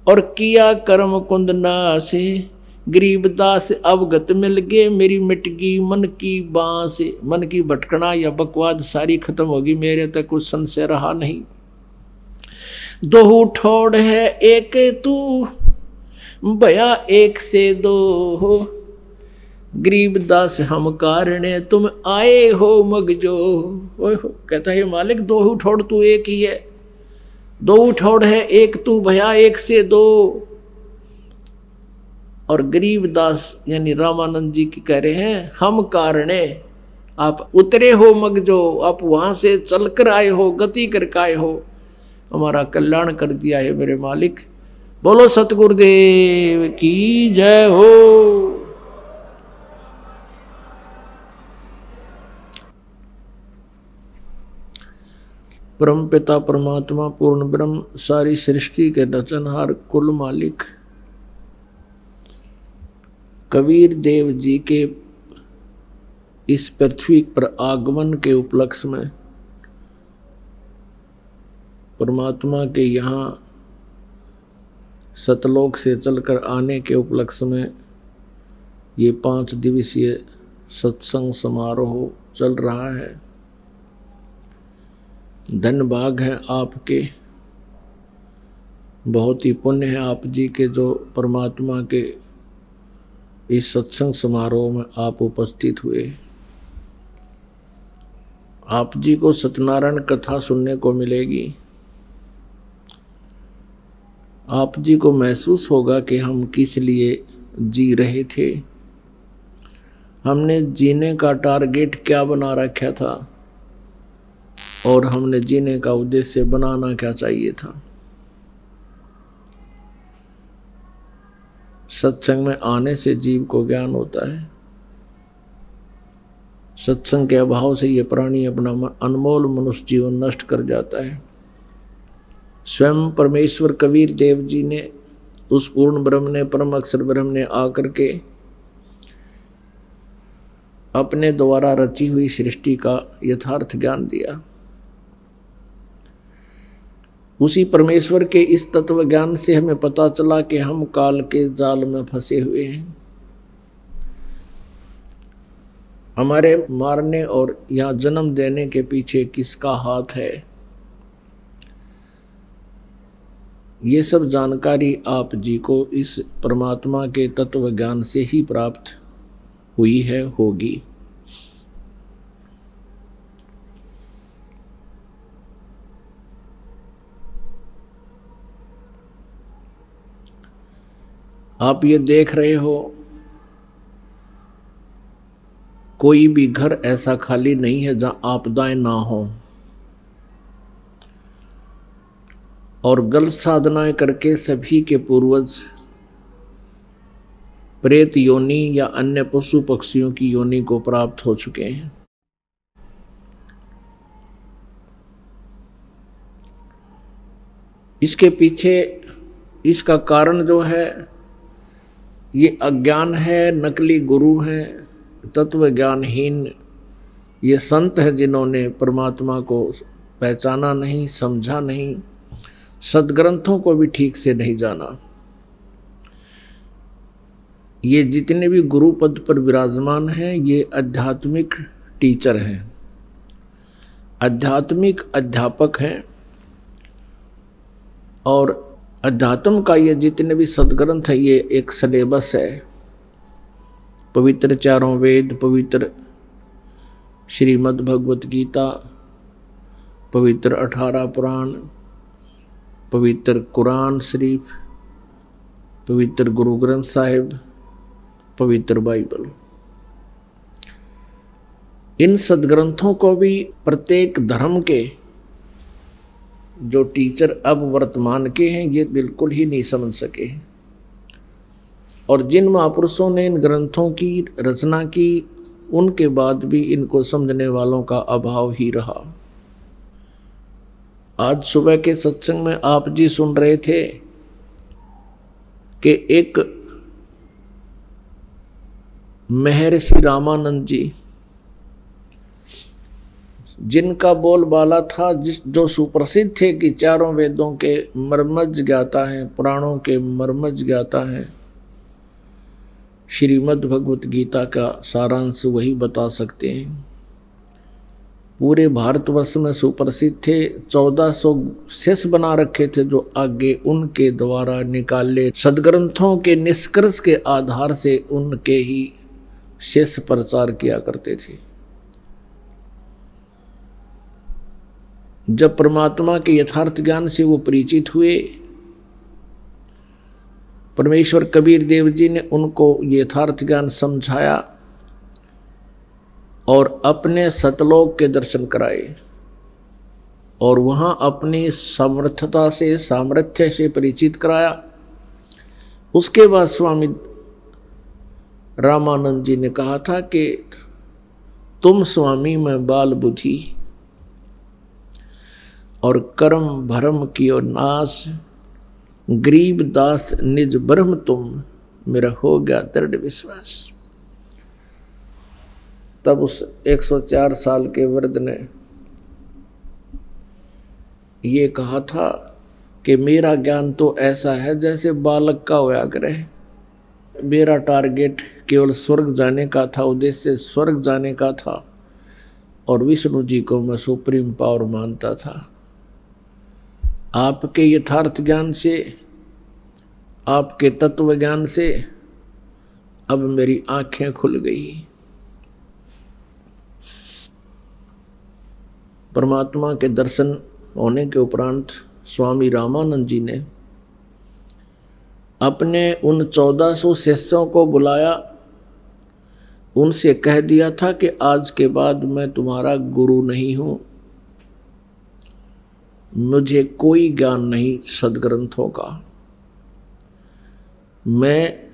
और किया कर्म कुंद नासे, गरीबदास अवगत मिल गए मेरी मिटगी मन की बांस। मन की भटकना या बकवाद सारी खत्म होगी, मेरे तक कुछ संशय रहा नहीं। दो ठोड़ है एक तू भया एक से दो हो, गरीबदास हम कारणे तुम आए हो मगजो। कहता है मालिक दो ठोड़ तू एक ही है, दो ठोड़ है एक तू भया एक से दो। और गरीबदास यानी रामानंद जी की कह रहे हैं हम कारणे, आप उतरे हो मगजो, आप वहां से चलकर आए हो, गति करके आए हो, हमारा कल्याण कर दिया है मेरे मालिक। बोलो सतगुरुदेव की जय हो। परम पिता परमात्मा पूर्ण ब्रह्म सारी सृष्टि के रचनहार कुल मालिक कबीर देव जी के इस पृथ्वी पर आगमन के उपलक्ष्य में, परमात्मा के यहाँ सतलोक से चलकर आने के उपलक्ष्य में ये 5 दिवसीय सत्संग समारोह चल रहा है। धन्य भाग है आपके, बहुत ही पुण्य है आप जी के जो परमात्मा के इस सत्संग समारोह में आप उपस्थित हुए। आप जी को सत्यनारायण कथा सुनने को मिलेगी। आप जी को महसूस होगा कि हम किस लिए जी रहे थे, हमने जीने का टारगेट क्या बना रखा था और हमने जीने का उद्देश्य बनाना क्या चाहिए था। सत्संग में आने से जीव को ज्ञान होता है। सत्संग के अभाव से ये प्राणी अपना अनमोल मनुष्य जीवन नष्ट कर जाता है। स्वयं परमेश्वर कबीर देव जी ने, उस पूर्ण ब्रह्म ने, परम अक्षर ब्रह्म ने आकर के अपने द्वारा रची हुई सृष्टि का यथार्थ ज्ञान दिया। उसी परमेश्वर के इस तत्व ज्ञान से हमें पता चला कि हम काल के जाल में फंसे हुए हैं। हमारे मारने और यहाँ जन्म देने के पीछे किसका हाथ है, ये सब जानकारी आप जी को इस परमात्मा के तत्व ज्ञान से ही प्राप्त हुई है, होगी। आप ये देख रहे हो, कोई भी घर ऐसा खाली नहीं है जहां आपदाएं ना हो, और गलत साधनाएं करके सभी के पूर्वज प्रेत योनि या अन्य पशु पक्षियों की योनि को प्राप्त हो चुके हैं। इसके पीछे इसका कारण जो है ये अज्ञान है, नकली गुरु हैं, तत्व ज्ञानहीन ये संत हैं जिन्होंने परमात्मा को पहचाना नहीं, समझा नहीं, सदग्रंथों को भी ठीक से नहीं जाना। ये जितने भी गुरु पद पर विराजमान हैं ये आध्यात्मिक टीचर हैं, आध्यात्मिक अध्यापक हैं, और अध्यात्म का ये जितने भी सदग्रंथ है ये एक सिलेबस है। पवित्र चारों वेद, पवित्र श्रीमद् भगवत गीता, पवित्र 18 पुराण, पवित्र कुरान शरीफ, पवित्र गुरु ग्रंथ साहिब, पवित्र बाइबल। इन सदग्रंथों को भी प्रत्येक धर्म के जो टीचर अब वर्तमान के हैं ये बिल्कुल ही नहीं समझ सके, और जिन महापुरुषों ने इन ग्रंथों की रचना की उनके बाद भी इनको समझने वालों का अभाव ही रहा। आज सुबह के सत्संग में आप जी सुन रहे थे कि एक महर्षि रामानंद जी, जिनका बोलबाला था, जो सुप्रसिद्ध थे कि चारों वेदों के मर्मज्ञ ज्ञाता हैं, पुराणों के मर्मज्ञ ज्ञाता हैं, श्रीमद् भगवत गीता का सारांश वही बता सकते हैं। पूरे भारतवर्ष में सुप्रसिद्ध थे, 1400 शिष्य बना रखे थे जो आगे उनके द्वारा निकाले सदग्रंथों के निष्कर्ष के आधार से उनके ही शिष्य प्रचार किया करते थे। जब परमात्मा के यथार्थ ज्ञान से वो परिचित हुए, परमेश्वर कबीर देव जी ने उनको यथार्थ ज्ञान समझाया और अपने सतलोक के दर्शन कराए, और वहां अपनी समर्थता से, सामर्थ्य से परिचित कराया। उसके बाद स्वामी रामानंद जी ने कहा था कि तुम स्वामी मैं बाल बुद्धि, और कर्म भरम कियो नाश, गरीब दास निज ब्रह्म तुम, मेरा हो गया दृढ़ विश्वास। तब उस 104 साल के वृद्ध ने ये कहा था कि मेरा ज्ञान तो ऐसा है जैसे बालक का होया करे, मेरा टारगेट केवल स्वर्ग जाने का था, उद्देश्य स्वर्ग जाने का था, और विष्णु जी को मैं सुप्रीम पावर मानता था। आपके यथार्थ ज्ञान से, आपके तत्व ज्ञान से अब मेरी आंखें खुल गई। परमात्मा के दर्शन होने के उपरांत स्वामी रामानंद जी ने अपने उन 1400 शिष्यों को बुलाया, उनसे कह दिया था कि आज के बाद मैं तुम्हारा गुरु नहीं हूं, मुझे कोई ज्ञान नहीं सदग्रंथों का, मैं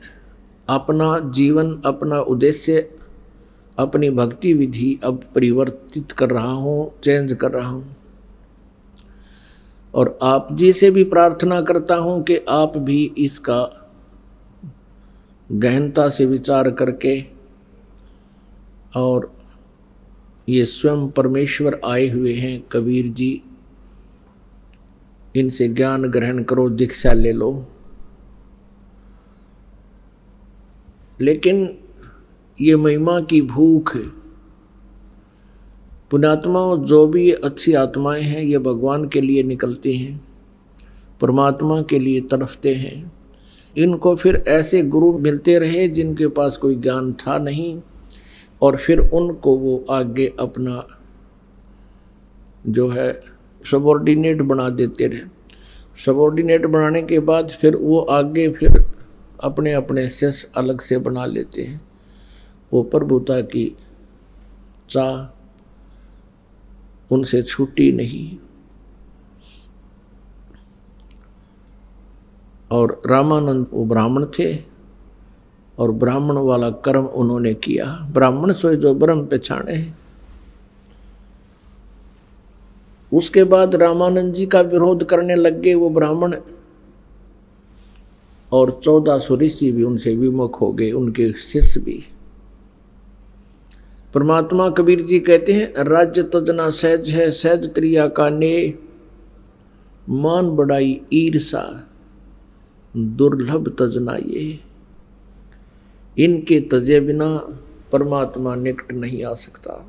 अपना जीवन, अपना उद्देश्य, अपनी भक्ति विधि अब परिवर्तित कर रहा हूँ, चेंज कर रहा हूँ, और आप जी से भी प्रार्थना करता हूँ कि आप भी इसका गहनता से विचार करके और ये स्वयं परमेश्वर आए हुए हैं। कबीर जी, इनसे ज्ञान ग्रहण करो, दीक्षा ले लो। लेकिन ये महिमा की भूख, पुण्यात्माओं, जो भी अच्छी आत्माएं हैं ये भगवान के लिए निकलती हैं, परमात्मा के लिए तड़फते हैं। इनको फिर ऐसे गुरु मिलते रहे जिनके पास कोई ज्ञान था नहीं, और फिर उनको वो आगे अपना जो है सबॉर्डिनेट बना देते रहे। सबॉर्डिनेट बनाने के बाद फिर वो आगे फिर अपने अपने शिष्य अलग से बना लेते हैं। वो प्रभुता की चाह उनसे छूटी नहीं। और रामानंद वो ब्राह्मण थे और ब्राह्मण वाला कर्म उन्होंने किया। ब्राह्मण सोए जो ब्रह्म पहचाने। उसके बाद रामानंद जी का विरोध करने लग गए वो ब्राह्मण, और 1400 ऋषि भी उनसे विमुख हो गए, उनके शिष्य भी। परमात्मा कबीर जी कहते हैं, राज्य तजना सहज है, सहज त्रिया का ने, मान बढ़ाई ईर्षा दुर्लभ तजना ये। इनके तजे बिना परमात्मा निकट नहीं आ सकता।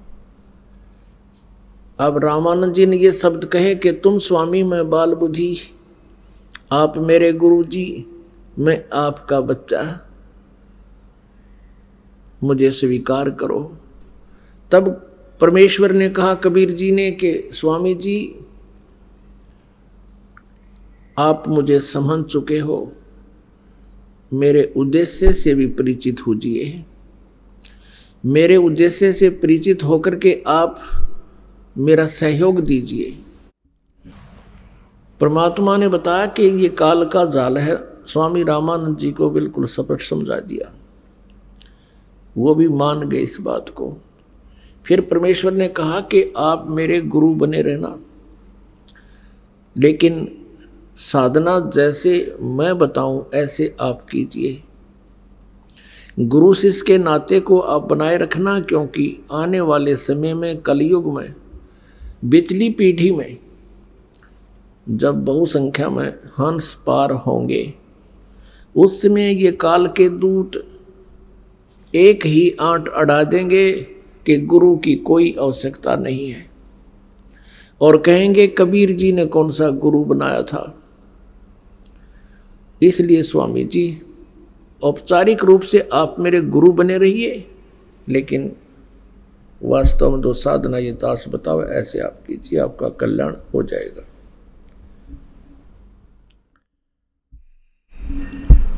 अब रामानंद जी ने ये शब्द कहे कि तुम स्वामी मैं बाल बुद्धि, आप मेरे गुरु जी, मैं आपका बच्चा, मुझे स्वीकार करो। तब परमेश्वर ने कहा कबीर जी ने कि स्वामी जी, आप मुझे समझ चुके हो, मेरे उद्देश्य से भी परिचित होजिए। मेरे उद्देश्य से परिचित होकर के आप मेरा सहयोग दीजिए। परमात्मा ने बताया कि ये काल का जाल है। स्वामी रामानंद जी को बिल्कुल स्पष्ट समझा दिया, वो भी मान गए इस बात को। फिर परमेश्वर ने कहा कि आप मेरे गुरु बने रहना, लेकिन साधना जैसे मैं बताऊं ऐसे आप कीजिए। गुरु शिष्य के नाते को आप बनाए रखना, क्योंकि आने वाले समय में, कलयुग में, बिचली पीढ़ी में, जब बहुसंख्या में हंस पार होंगे, उस समय ये काल के दूत एक ही आंट अड़ा देंगे कि गुरु की औ आवश्यकता नहीं है, और कहेंगे कबीर जी ने कौन सा गुरु बनाया था। इसलिए स्वामी जी, औपचारिक रूप से आप मेरे गुरु बने रहिए, लेकिन वास्तव में जो साधना ये दास बताओ ऐसे आप कीजिए, आपका कल्याण हो जाएगा।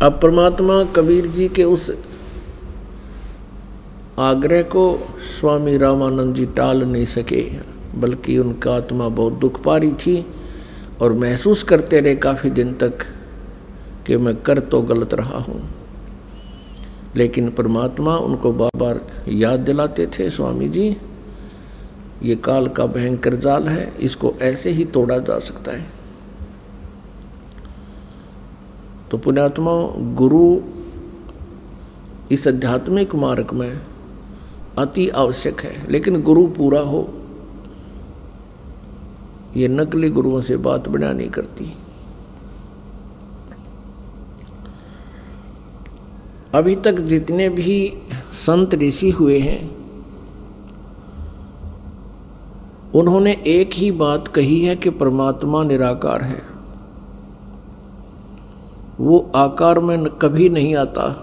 अब परमात्मा कबीर जी के उस आग्रह को स्वामी रामानंद जी टाल नहीं सके, बल्कि उनका आत्मा बहुत दुख पा रही थी और महसूस करते रहे काफ़ी दिन तक कि मैं कर तो गलत रहा हूँ। लेकिन परमात्मा उनको बार बार याद दिलाते थे, स्वामी जी ये काल का भयंकर जाल है, इसको ऐसे ही तोड़ा जा सकता है। तो पुण्यात्मा, गुरु इस आध्यात्मिक मार्ग में अति आवश्यक है, लेकिन गुरु पूरा हो। ये नकली गुरुओं से बात बना नहीं करती। अभी तक जितने भी संत ऋषि हुए हैं, उन्होंने एक ही बात कही है कि परमात्मा निराकार है, वो आकार में कभी नहीं आता।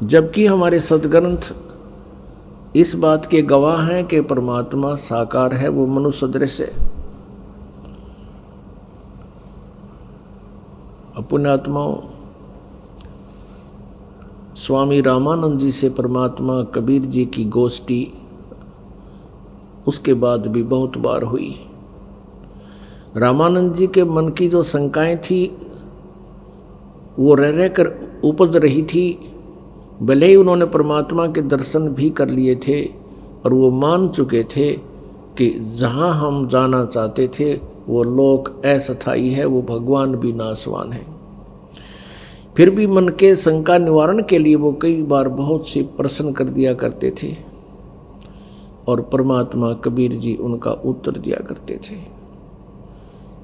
जबकि हमारे सद्ग्रंथ इस बात के गवाह हैं कि परमात्मा साकार है, वो मनुष्य सदृश है। पुण्यात्माओं, स्वामी रामानंद जी से परमात्मा कबीर जी की गोष्ठी उसके बाद भी बहुत बार हुई। रामानंद जी के मन की जो शंकाएं थी वो रह कर उपज रही थी। भले ही उन्होंने परमात्मा के दर्शन भी कर लिए थे और वो मान चुके थे कि जहाँ हम जाना चाहते थे वो लोक अस्थायी है, वो भगवान भी नाशवान है। फिर भी मन के शंका निवारण के लिए वो कई बार बहुत से प्रश्न कर दिया करते थे और परमात्मा कबीर जी उनका उत्तर दिया करते थे।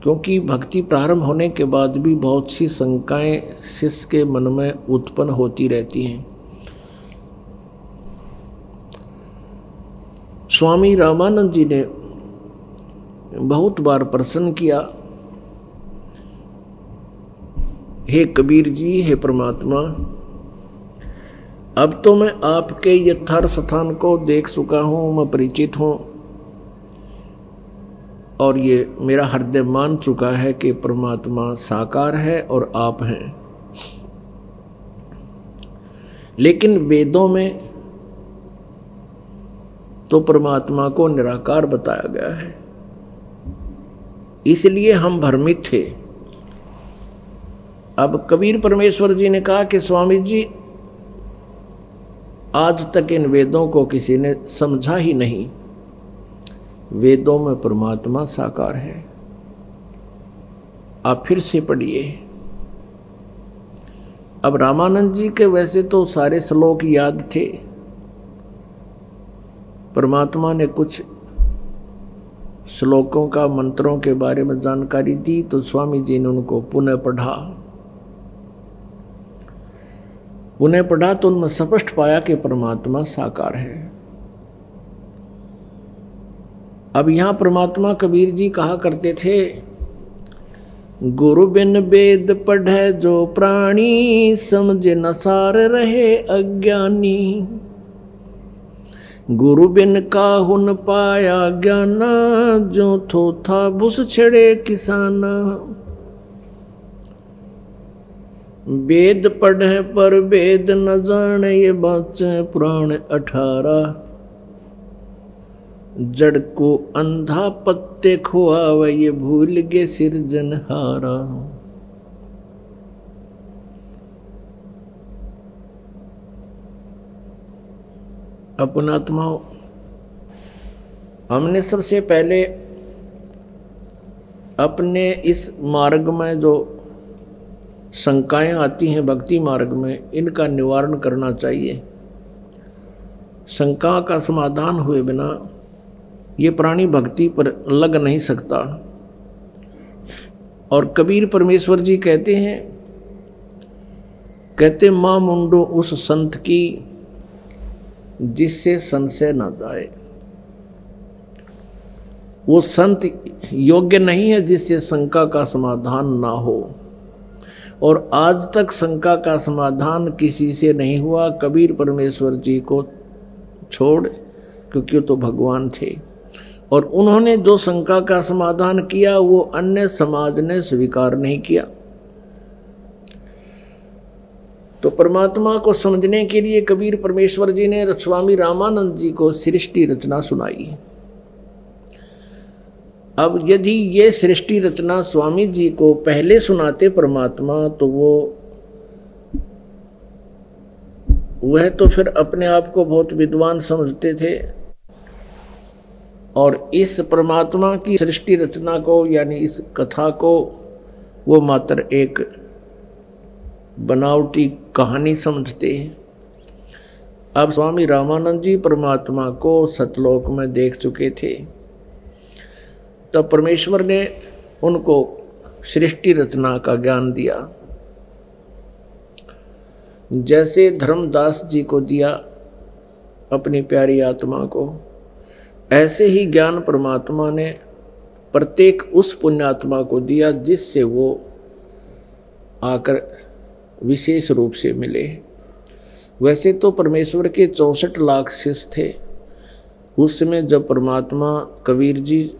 क्योंकि भक्ति प्रारंभ होने के बाद भी बहुत सी शंकाएं शिष्य के मन में उत्पन्न होती रहती हैं। स्वामी रामानंद जी ने बहुत बार प्रश्न किया, हे कबीर जी, हे परमात्मा, अब तो मैं आपके यथार्थ स्थान को देख चुका हूँ, मैं परिचित हूँ और ये मेरा हृदय मान चुका है कि परमात्मा साकार है और आप हैं। लेकिन वेदों में तो परमात्मा को निराकार बताया गया है, इसलिए हम भ्रमित थे। अब कबीर परमेश्वर जी ने कहा कि स्वामी जी, आज तक इन वेदों को किसी ने समझा ही नहीं। वेदों में परमात्मा साकार है। आप फिर से पढ़िए। अब रामानंद जी के वैसे तो सारे श्लोक याद थे, परमात्मा ने कुछ श्लोकों का मंत्रों के बारे में जानकारी दी तो स्वामी जी ने उनको पुनः पढ़ा तो उनमें स्पष्ट पाया कि परमात्मा साकार है। अब यहां परमात्मा कबीर जी कहा करते थे, गुरु बिन वेद पढ़े जो प्राणी, समझे न सार रहे अज्ञानी। गुरु बिन काहुन पाया ज्ञाना, जो थो था बुस छड़े किसाना। वेद पढ़े पर वेद न जाने, ये बाचे पुराण 18। जड़ को अंधा पत्ते खुआवे, ये भूल गे सिरजनहारा। अपनात्माओं, हमने सबसे पहले अपने इस मार्ग में जो शंकाएं आती हैं भक्ति मार्ग में, इनका निवारण करना चाहिए। शंका का समाधान हुए बिना ये प्राणी भक्ति पर लग नहीं सकता। और कबीर परमेश्वर जी कहते हैं, कहते मां मुंडो उस संत की, जिससे संशय न जाए। वो संत योग्य नहीं है जिससे शंका का समाधान ना हो। और आज तक शंका का समाधान किसी से नहीं हुआ, कबीर परमेश्वर जी को छोड़, क्योंकि वो तो भगवान थे। और उन्होंने जो शंका का समाधान किया वो अन्य समाज ने स्वीकार नहीं किया। तो परमात्मा को समझने के लिए कबीर परमेश्वर जी ने स्वामी रामानंद जी को सृष्टि रचना सुनाई। अब यदि ये सृष्टि रचना स्वामी जी को पहले सुनाते परमात्मा, तो वह तो फिर अपने आप को बहुत विद्वान समझते थे और इस परमात्मा की सृष्टि रचना को, यानी इस कथा को, वो मात्र एक बनावटी कहानी समझते हैं। अब स्वामी रामानंद जी परमात्मा को सतलोक में देख चुके थे, तब परमेश्वर ने उनको सृष्टि रचना का ज्ञान दिया, जैसे धर्मदास जी को दिया अपनी प्यारी आत्मा को। ऐसे ही ज्ञान परमात्मा ने प्रत्येक उस पुण्यात्मा को दिया जिससे वो आकर विशेष रूप से मिले। वैसे तो परमेश्वर के 64 लाख शिष्य थे उस समय, जब परमात्मा कबीर जी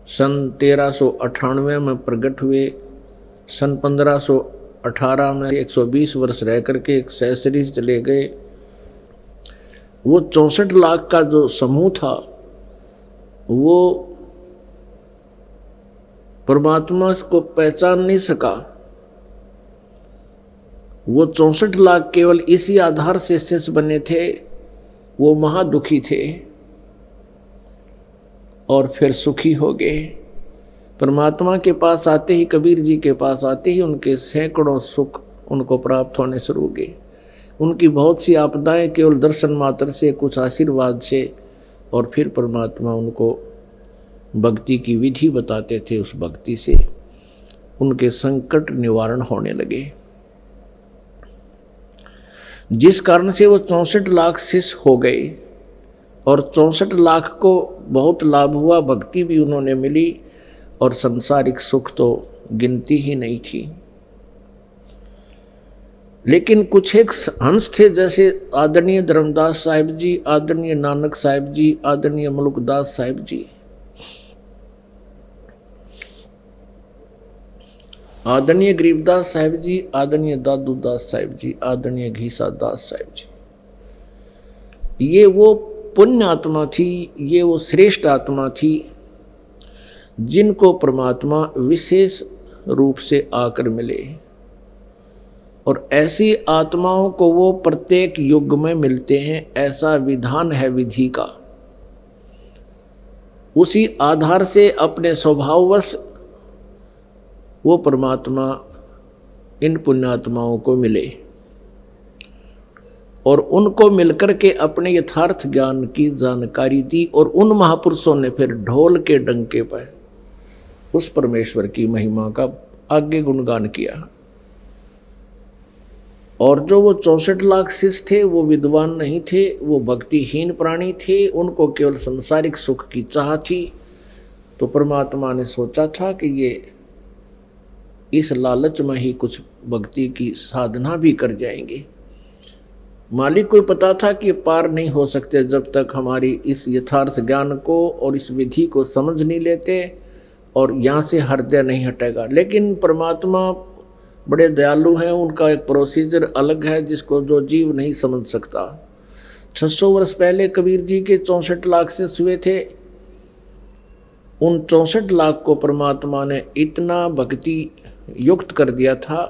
सन 1398 में प्रकट हुए। सन 1518 में 120 वर्ष रह करके सैसरी चले गए। वो 64 लाख का जो समूह था वो परमात्मा को पहचान नहीं सका। वो 64 लाख केवल इसी आधार से शिष्य बने थे, वो महादुखी थे और फिर सुखी हो गए। परमात्मा के पास आते ही, कबीर जी के पास आते ही उनके सैकड़ों सुख उनको प्राप्त होने शुरू हो गए। उनकी बहुत सी आपदाएं केवल दर्शन मात्र से, कुछ आशीर्वाद से, और फिर परमात्मा उनको भक्ति की विधि बताते थे। उस भक्ति से उनके संकट निवारण होने लगे, जिस कारण से वो 64 लाख शिष्य हो गए। और 64 लाख को बहुत लाभ हुआ, भक्ति भी उन्होंने मिली, और संसारिक सुख तो गिनती ही नहीं थी। लेकिन कुछ एक हंस थे, जैसे आदरणीय धर्मदास साहिब जी, आदरणीय नानक साहिब जी, आदरणीय मलुकदास साहिब जी, आदरणीय गरीबदास साहिब जी, आदरणीय दादू दास साहिब जी, आदरणीय घीसा दास साहिब जी। ये वो पुण्य आत्मा थी, ये वो श्रेष्ठ आत्मा थी जिनको परमात्मा विशेष रूप से आकर मिले। और ऐसी आत्माओं को वो प्रत्येक युग में मिलते हैं, ऐसा विधान है विधि का। उसी आधार से अपने स्वभाववश वो परमात्मा इन पुण्यात्माओं को मिले और उनको मिलकर के अपने यथार्थ ज्ञान की जानकारी दी। और उन महापुरुषों ने फिर ढोल के डंके पर उस परमेश्वर की महिमा का आगे गुणगान किया। और जो वो 64 लाख शिष्य थे, वो विद्वान नहीं थे, वो भक्तिहीन प्राणी थे, उनको केवल संसारिक सुख की चाह थी। तो परमात्मा ने सोचा था कि ये इस लालच में ही कुछ भक्ति की साधना भी कर जाएंगे। मालिक को पता था कि पार नहीं हो सकते जब तक हमारी इस यथार्थ ज्ञान को और इस विधि को समझ नहीं लेते और यहाँ से हृदय नहीं हटेगा। लेकिन परमात्मा बड़े दयालु हैं, उनका एक प्रोसीजर अलग है जिसको जो जीव नहीं समझ सकता। 600 वर्ष पहले कबीर जी के 64 लाख से हुए थे। उन 64 लाख को परमात्मा ने इतना भक्ति युक्त कर दिया था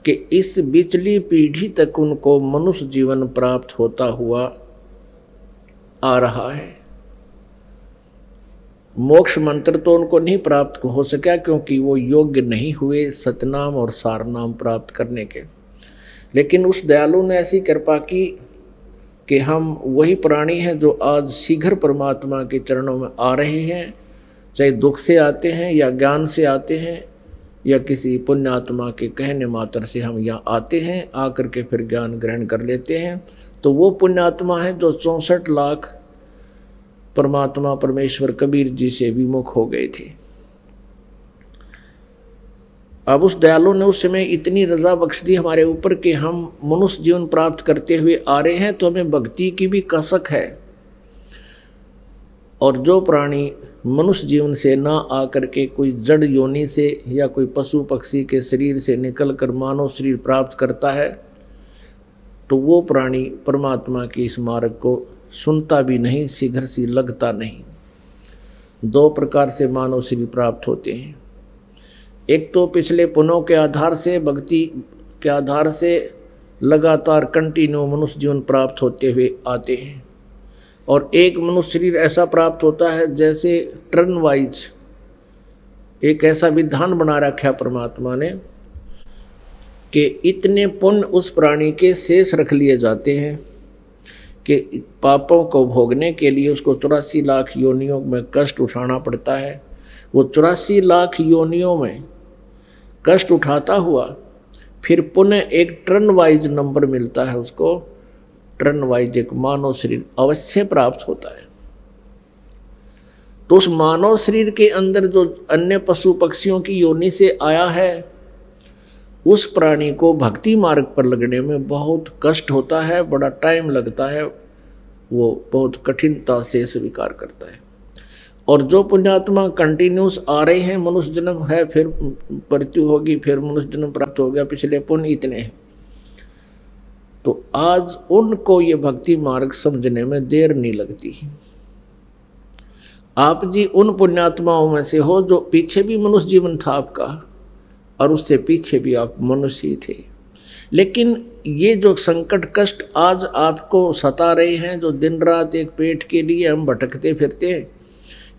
कि इस बिचली पीढ़ी तक उनको मनुष्य जीवन प्राप्त होता हुआ आ रहा है। मोक्ष मंत्र तो उनको नहीं प्राप्त हो सका क्योंकि वो योग्य नहीं हुए सतनाम और सारनाम प्राप्त करने के। लेकिन उस दयालु ने ऐसी कृपा की कि हम वही प्राणी हैं जो आज शीघ्र परमात्मा के चरणों में आ रहे हैं, चाहे दुख से आते हैं या ज्ञान से आते हैं या किसी पुण्यात्मा के कहने मात्र से हम यहाँ आते हैं, आकर के फिर ज्ञान ग्रहण कर लेते हैं। तो वो पुण्यात्मा है जो 64 लाख परमात्मा परमेश्वर कबीर जी से विमुख हो गए थे। अब उस दयालु ने उस समय इतनी रजा बख्श दी हमारे ऊपर कि हम मनुष्य जीवन प्राप्त करते हुए आ रहे हैं, तो हमें भक्ति की भी कसक है। और जो प्राणी मनुष्य जीवन से ना आकर के कोई जड़ योनि से या कोई पशु पक्षी के शरीर से निकल कर मानव शरीर प्राप्त करता है, तो वो प्राणी परमात्मा की इस मार्ग को सुनता भी नहीं, शीघ्र सी लगता नहीं। 2 प्रकार से मानव शरीर प्राप्त होते हैं। एक तो पिछले पुण्यों के आधार से, भक्ति के आधार से लगातार कंटिन्यू मनुष्य जीवन प्राप्त होते हुए आते हैं। और एक मनुष्य शरीर ऐसा प्राप्त होता है जैसे टर्न वाइज एक ऐसा विधान बना रखा परमात्मा ने कि इतने पुण्य उस प्राणी के शेष रख लिए जाते हैं कि पापों को भोगने के लिए उसको 84 लाख योनियों में कष्ट उठाना पड़ता है। वो 84 लाख योनियों में कष्ट उठाता हुआ फिर पुनः एक टर्न वाइज नंबर मिलता है, उसको टर्न वाइज एक मानव शरीर अवश्य प्राप्त होता है। तो उस मानव शरीर के अंदर जो अन्य पशु पक्षियों की योनि से आया है, उस प्राणी को भक्ति मार्ग पर लगने में बहुत कष्ट होता है, बड़ा टाइम लगता है, वो बहुत कठिनता से स्वीकार करता है। और जो पुण्यात्मा कंटिन्यूस आ रहे हैं, मनुष्य जन्म है, फिर मृत्यु होगी, फिर मनुष्य जन्म प्राप्त हो गया, पिछले पुण्य इतने हैं, तो आज उनको ये भक्ति मार्ग समझने में देर नहीं लगती। आप जी उन पुण्यात्माओं में से हो जो पीछे भी मनुष्य जीवन था आपका और उससे पीछे भी आप मनुष्य ही थे। लेकिन ये जो संकट कष्ट आज आपको सता रहे हैं, जो दिन रात एक पेट के लिए हम भटकते फिरते हैं,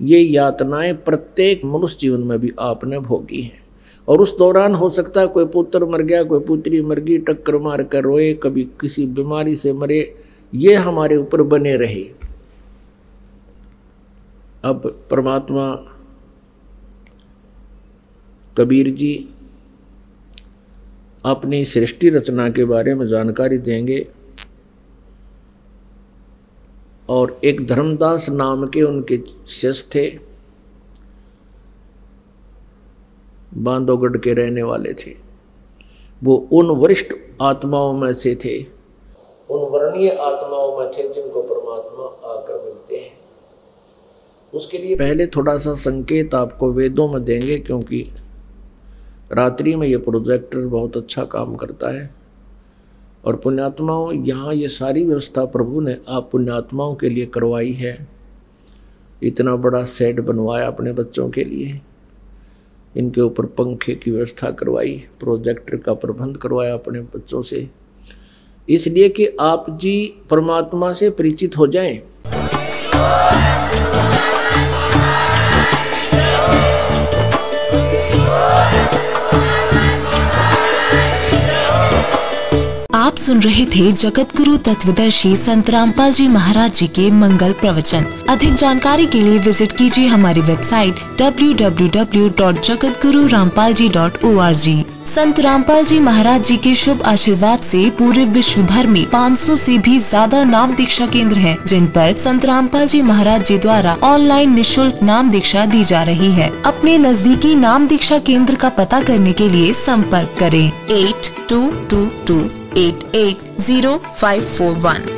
ये यातनाएं प्रत्येक मनुष्य जीवन में भी आपने भोगी हैं। और उस दौरान हो सकता है कोई पुत्र मर गया, कोई पुत्री मर गई, टक्कर मार कर रोए, कभी किसी बीमारी से मरे, ये हमारे ऊपर बने रहे। अब परमात्मा कबीर जी अपनी सृष्टि रचना के बारे में जानकारी देंगे। और एक धर्मदास नाम के उनके शिष्य थे, बांधवगढ़ के रहने वाले थे। वो उन वरिष्ठ आत्माओं में से थे, उन वर्णीय आत्माओं में थे जिनको परमात्मा आकर मिलते हैं। उसके लिए पहले थोड़ा सा संकेत आपको वेदों में देंगे, क्योंकि रात्रि में ये प्रोजेक्टर बहुत अच्छा काम करता है। और पुण्यात्माओं, यहाँ ये सारी व्यवस्था प्रभु ने आप पुण्यात्माओं के लिए करवाई है। इतना बड़ा सेट बनवाया अपने बच्चों के लिए, इनके ऊपर पंखे की व्यवस्था करवाई, प्रोजेक्टर का प्रबंध करवाया अपने बच्चों से, इसलिए कि आप जी परमात्मा से परिचित हो जाएं। आप सुन रहे थे जगत गुरु तत्वदर्शी संत रामपाल जी महाराज जी के मंगल प्रवचन। अधिक जानकारी के लिए विजिट कीजिए हमारी वेबसाइट www.jagatgururampalji.org। संत रामपाल जी महाराज जी के शुभ आशीर्वाद से पूरे विश्व भर में 500 से भी ज्यादा नाम दीक्षा केंद्र हैं, जिन पर संत रामपाल जी महाराज जी द्वारा ऑनलाइन निशुल्क नाम दीक्षा दी जा रही है। अपने नजदीकी नाम दीक्षा केंद्र का पता करने के लिए संपर्क करें 8222880541।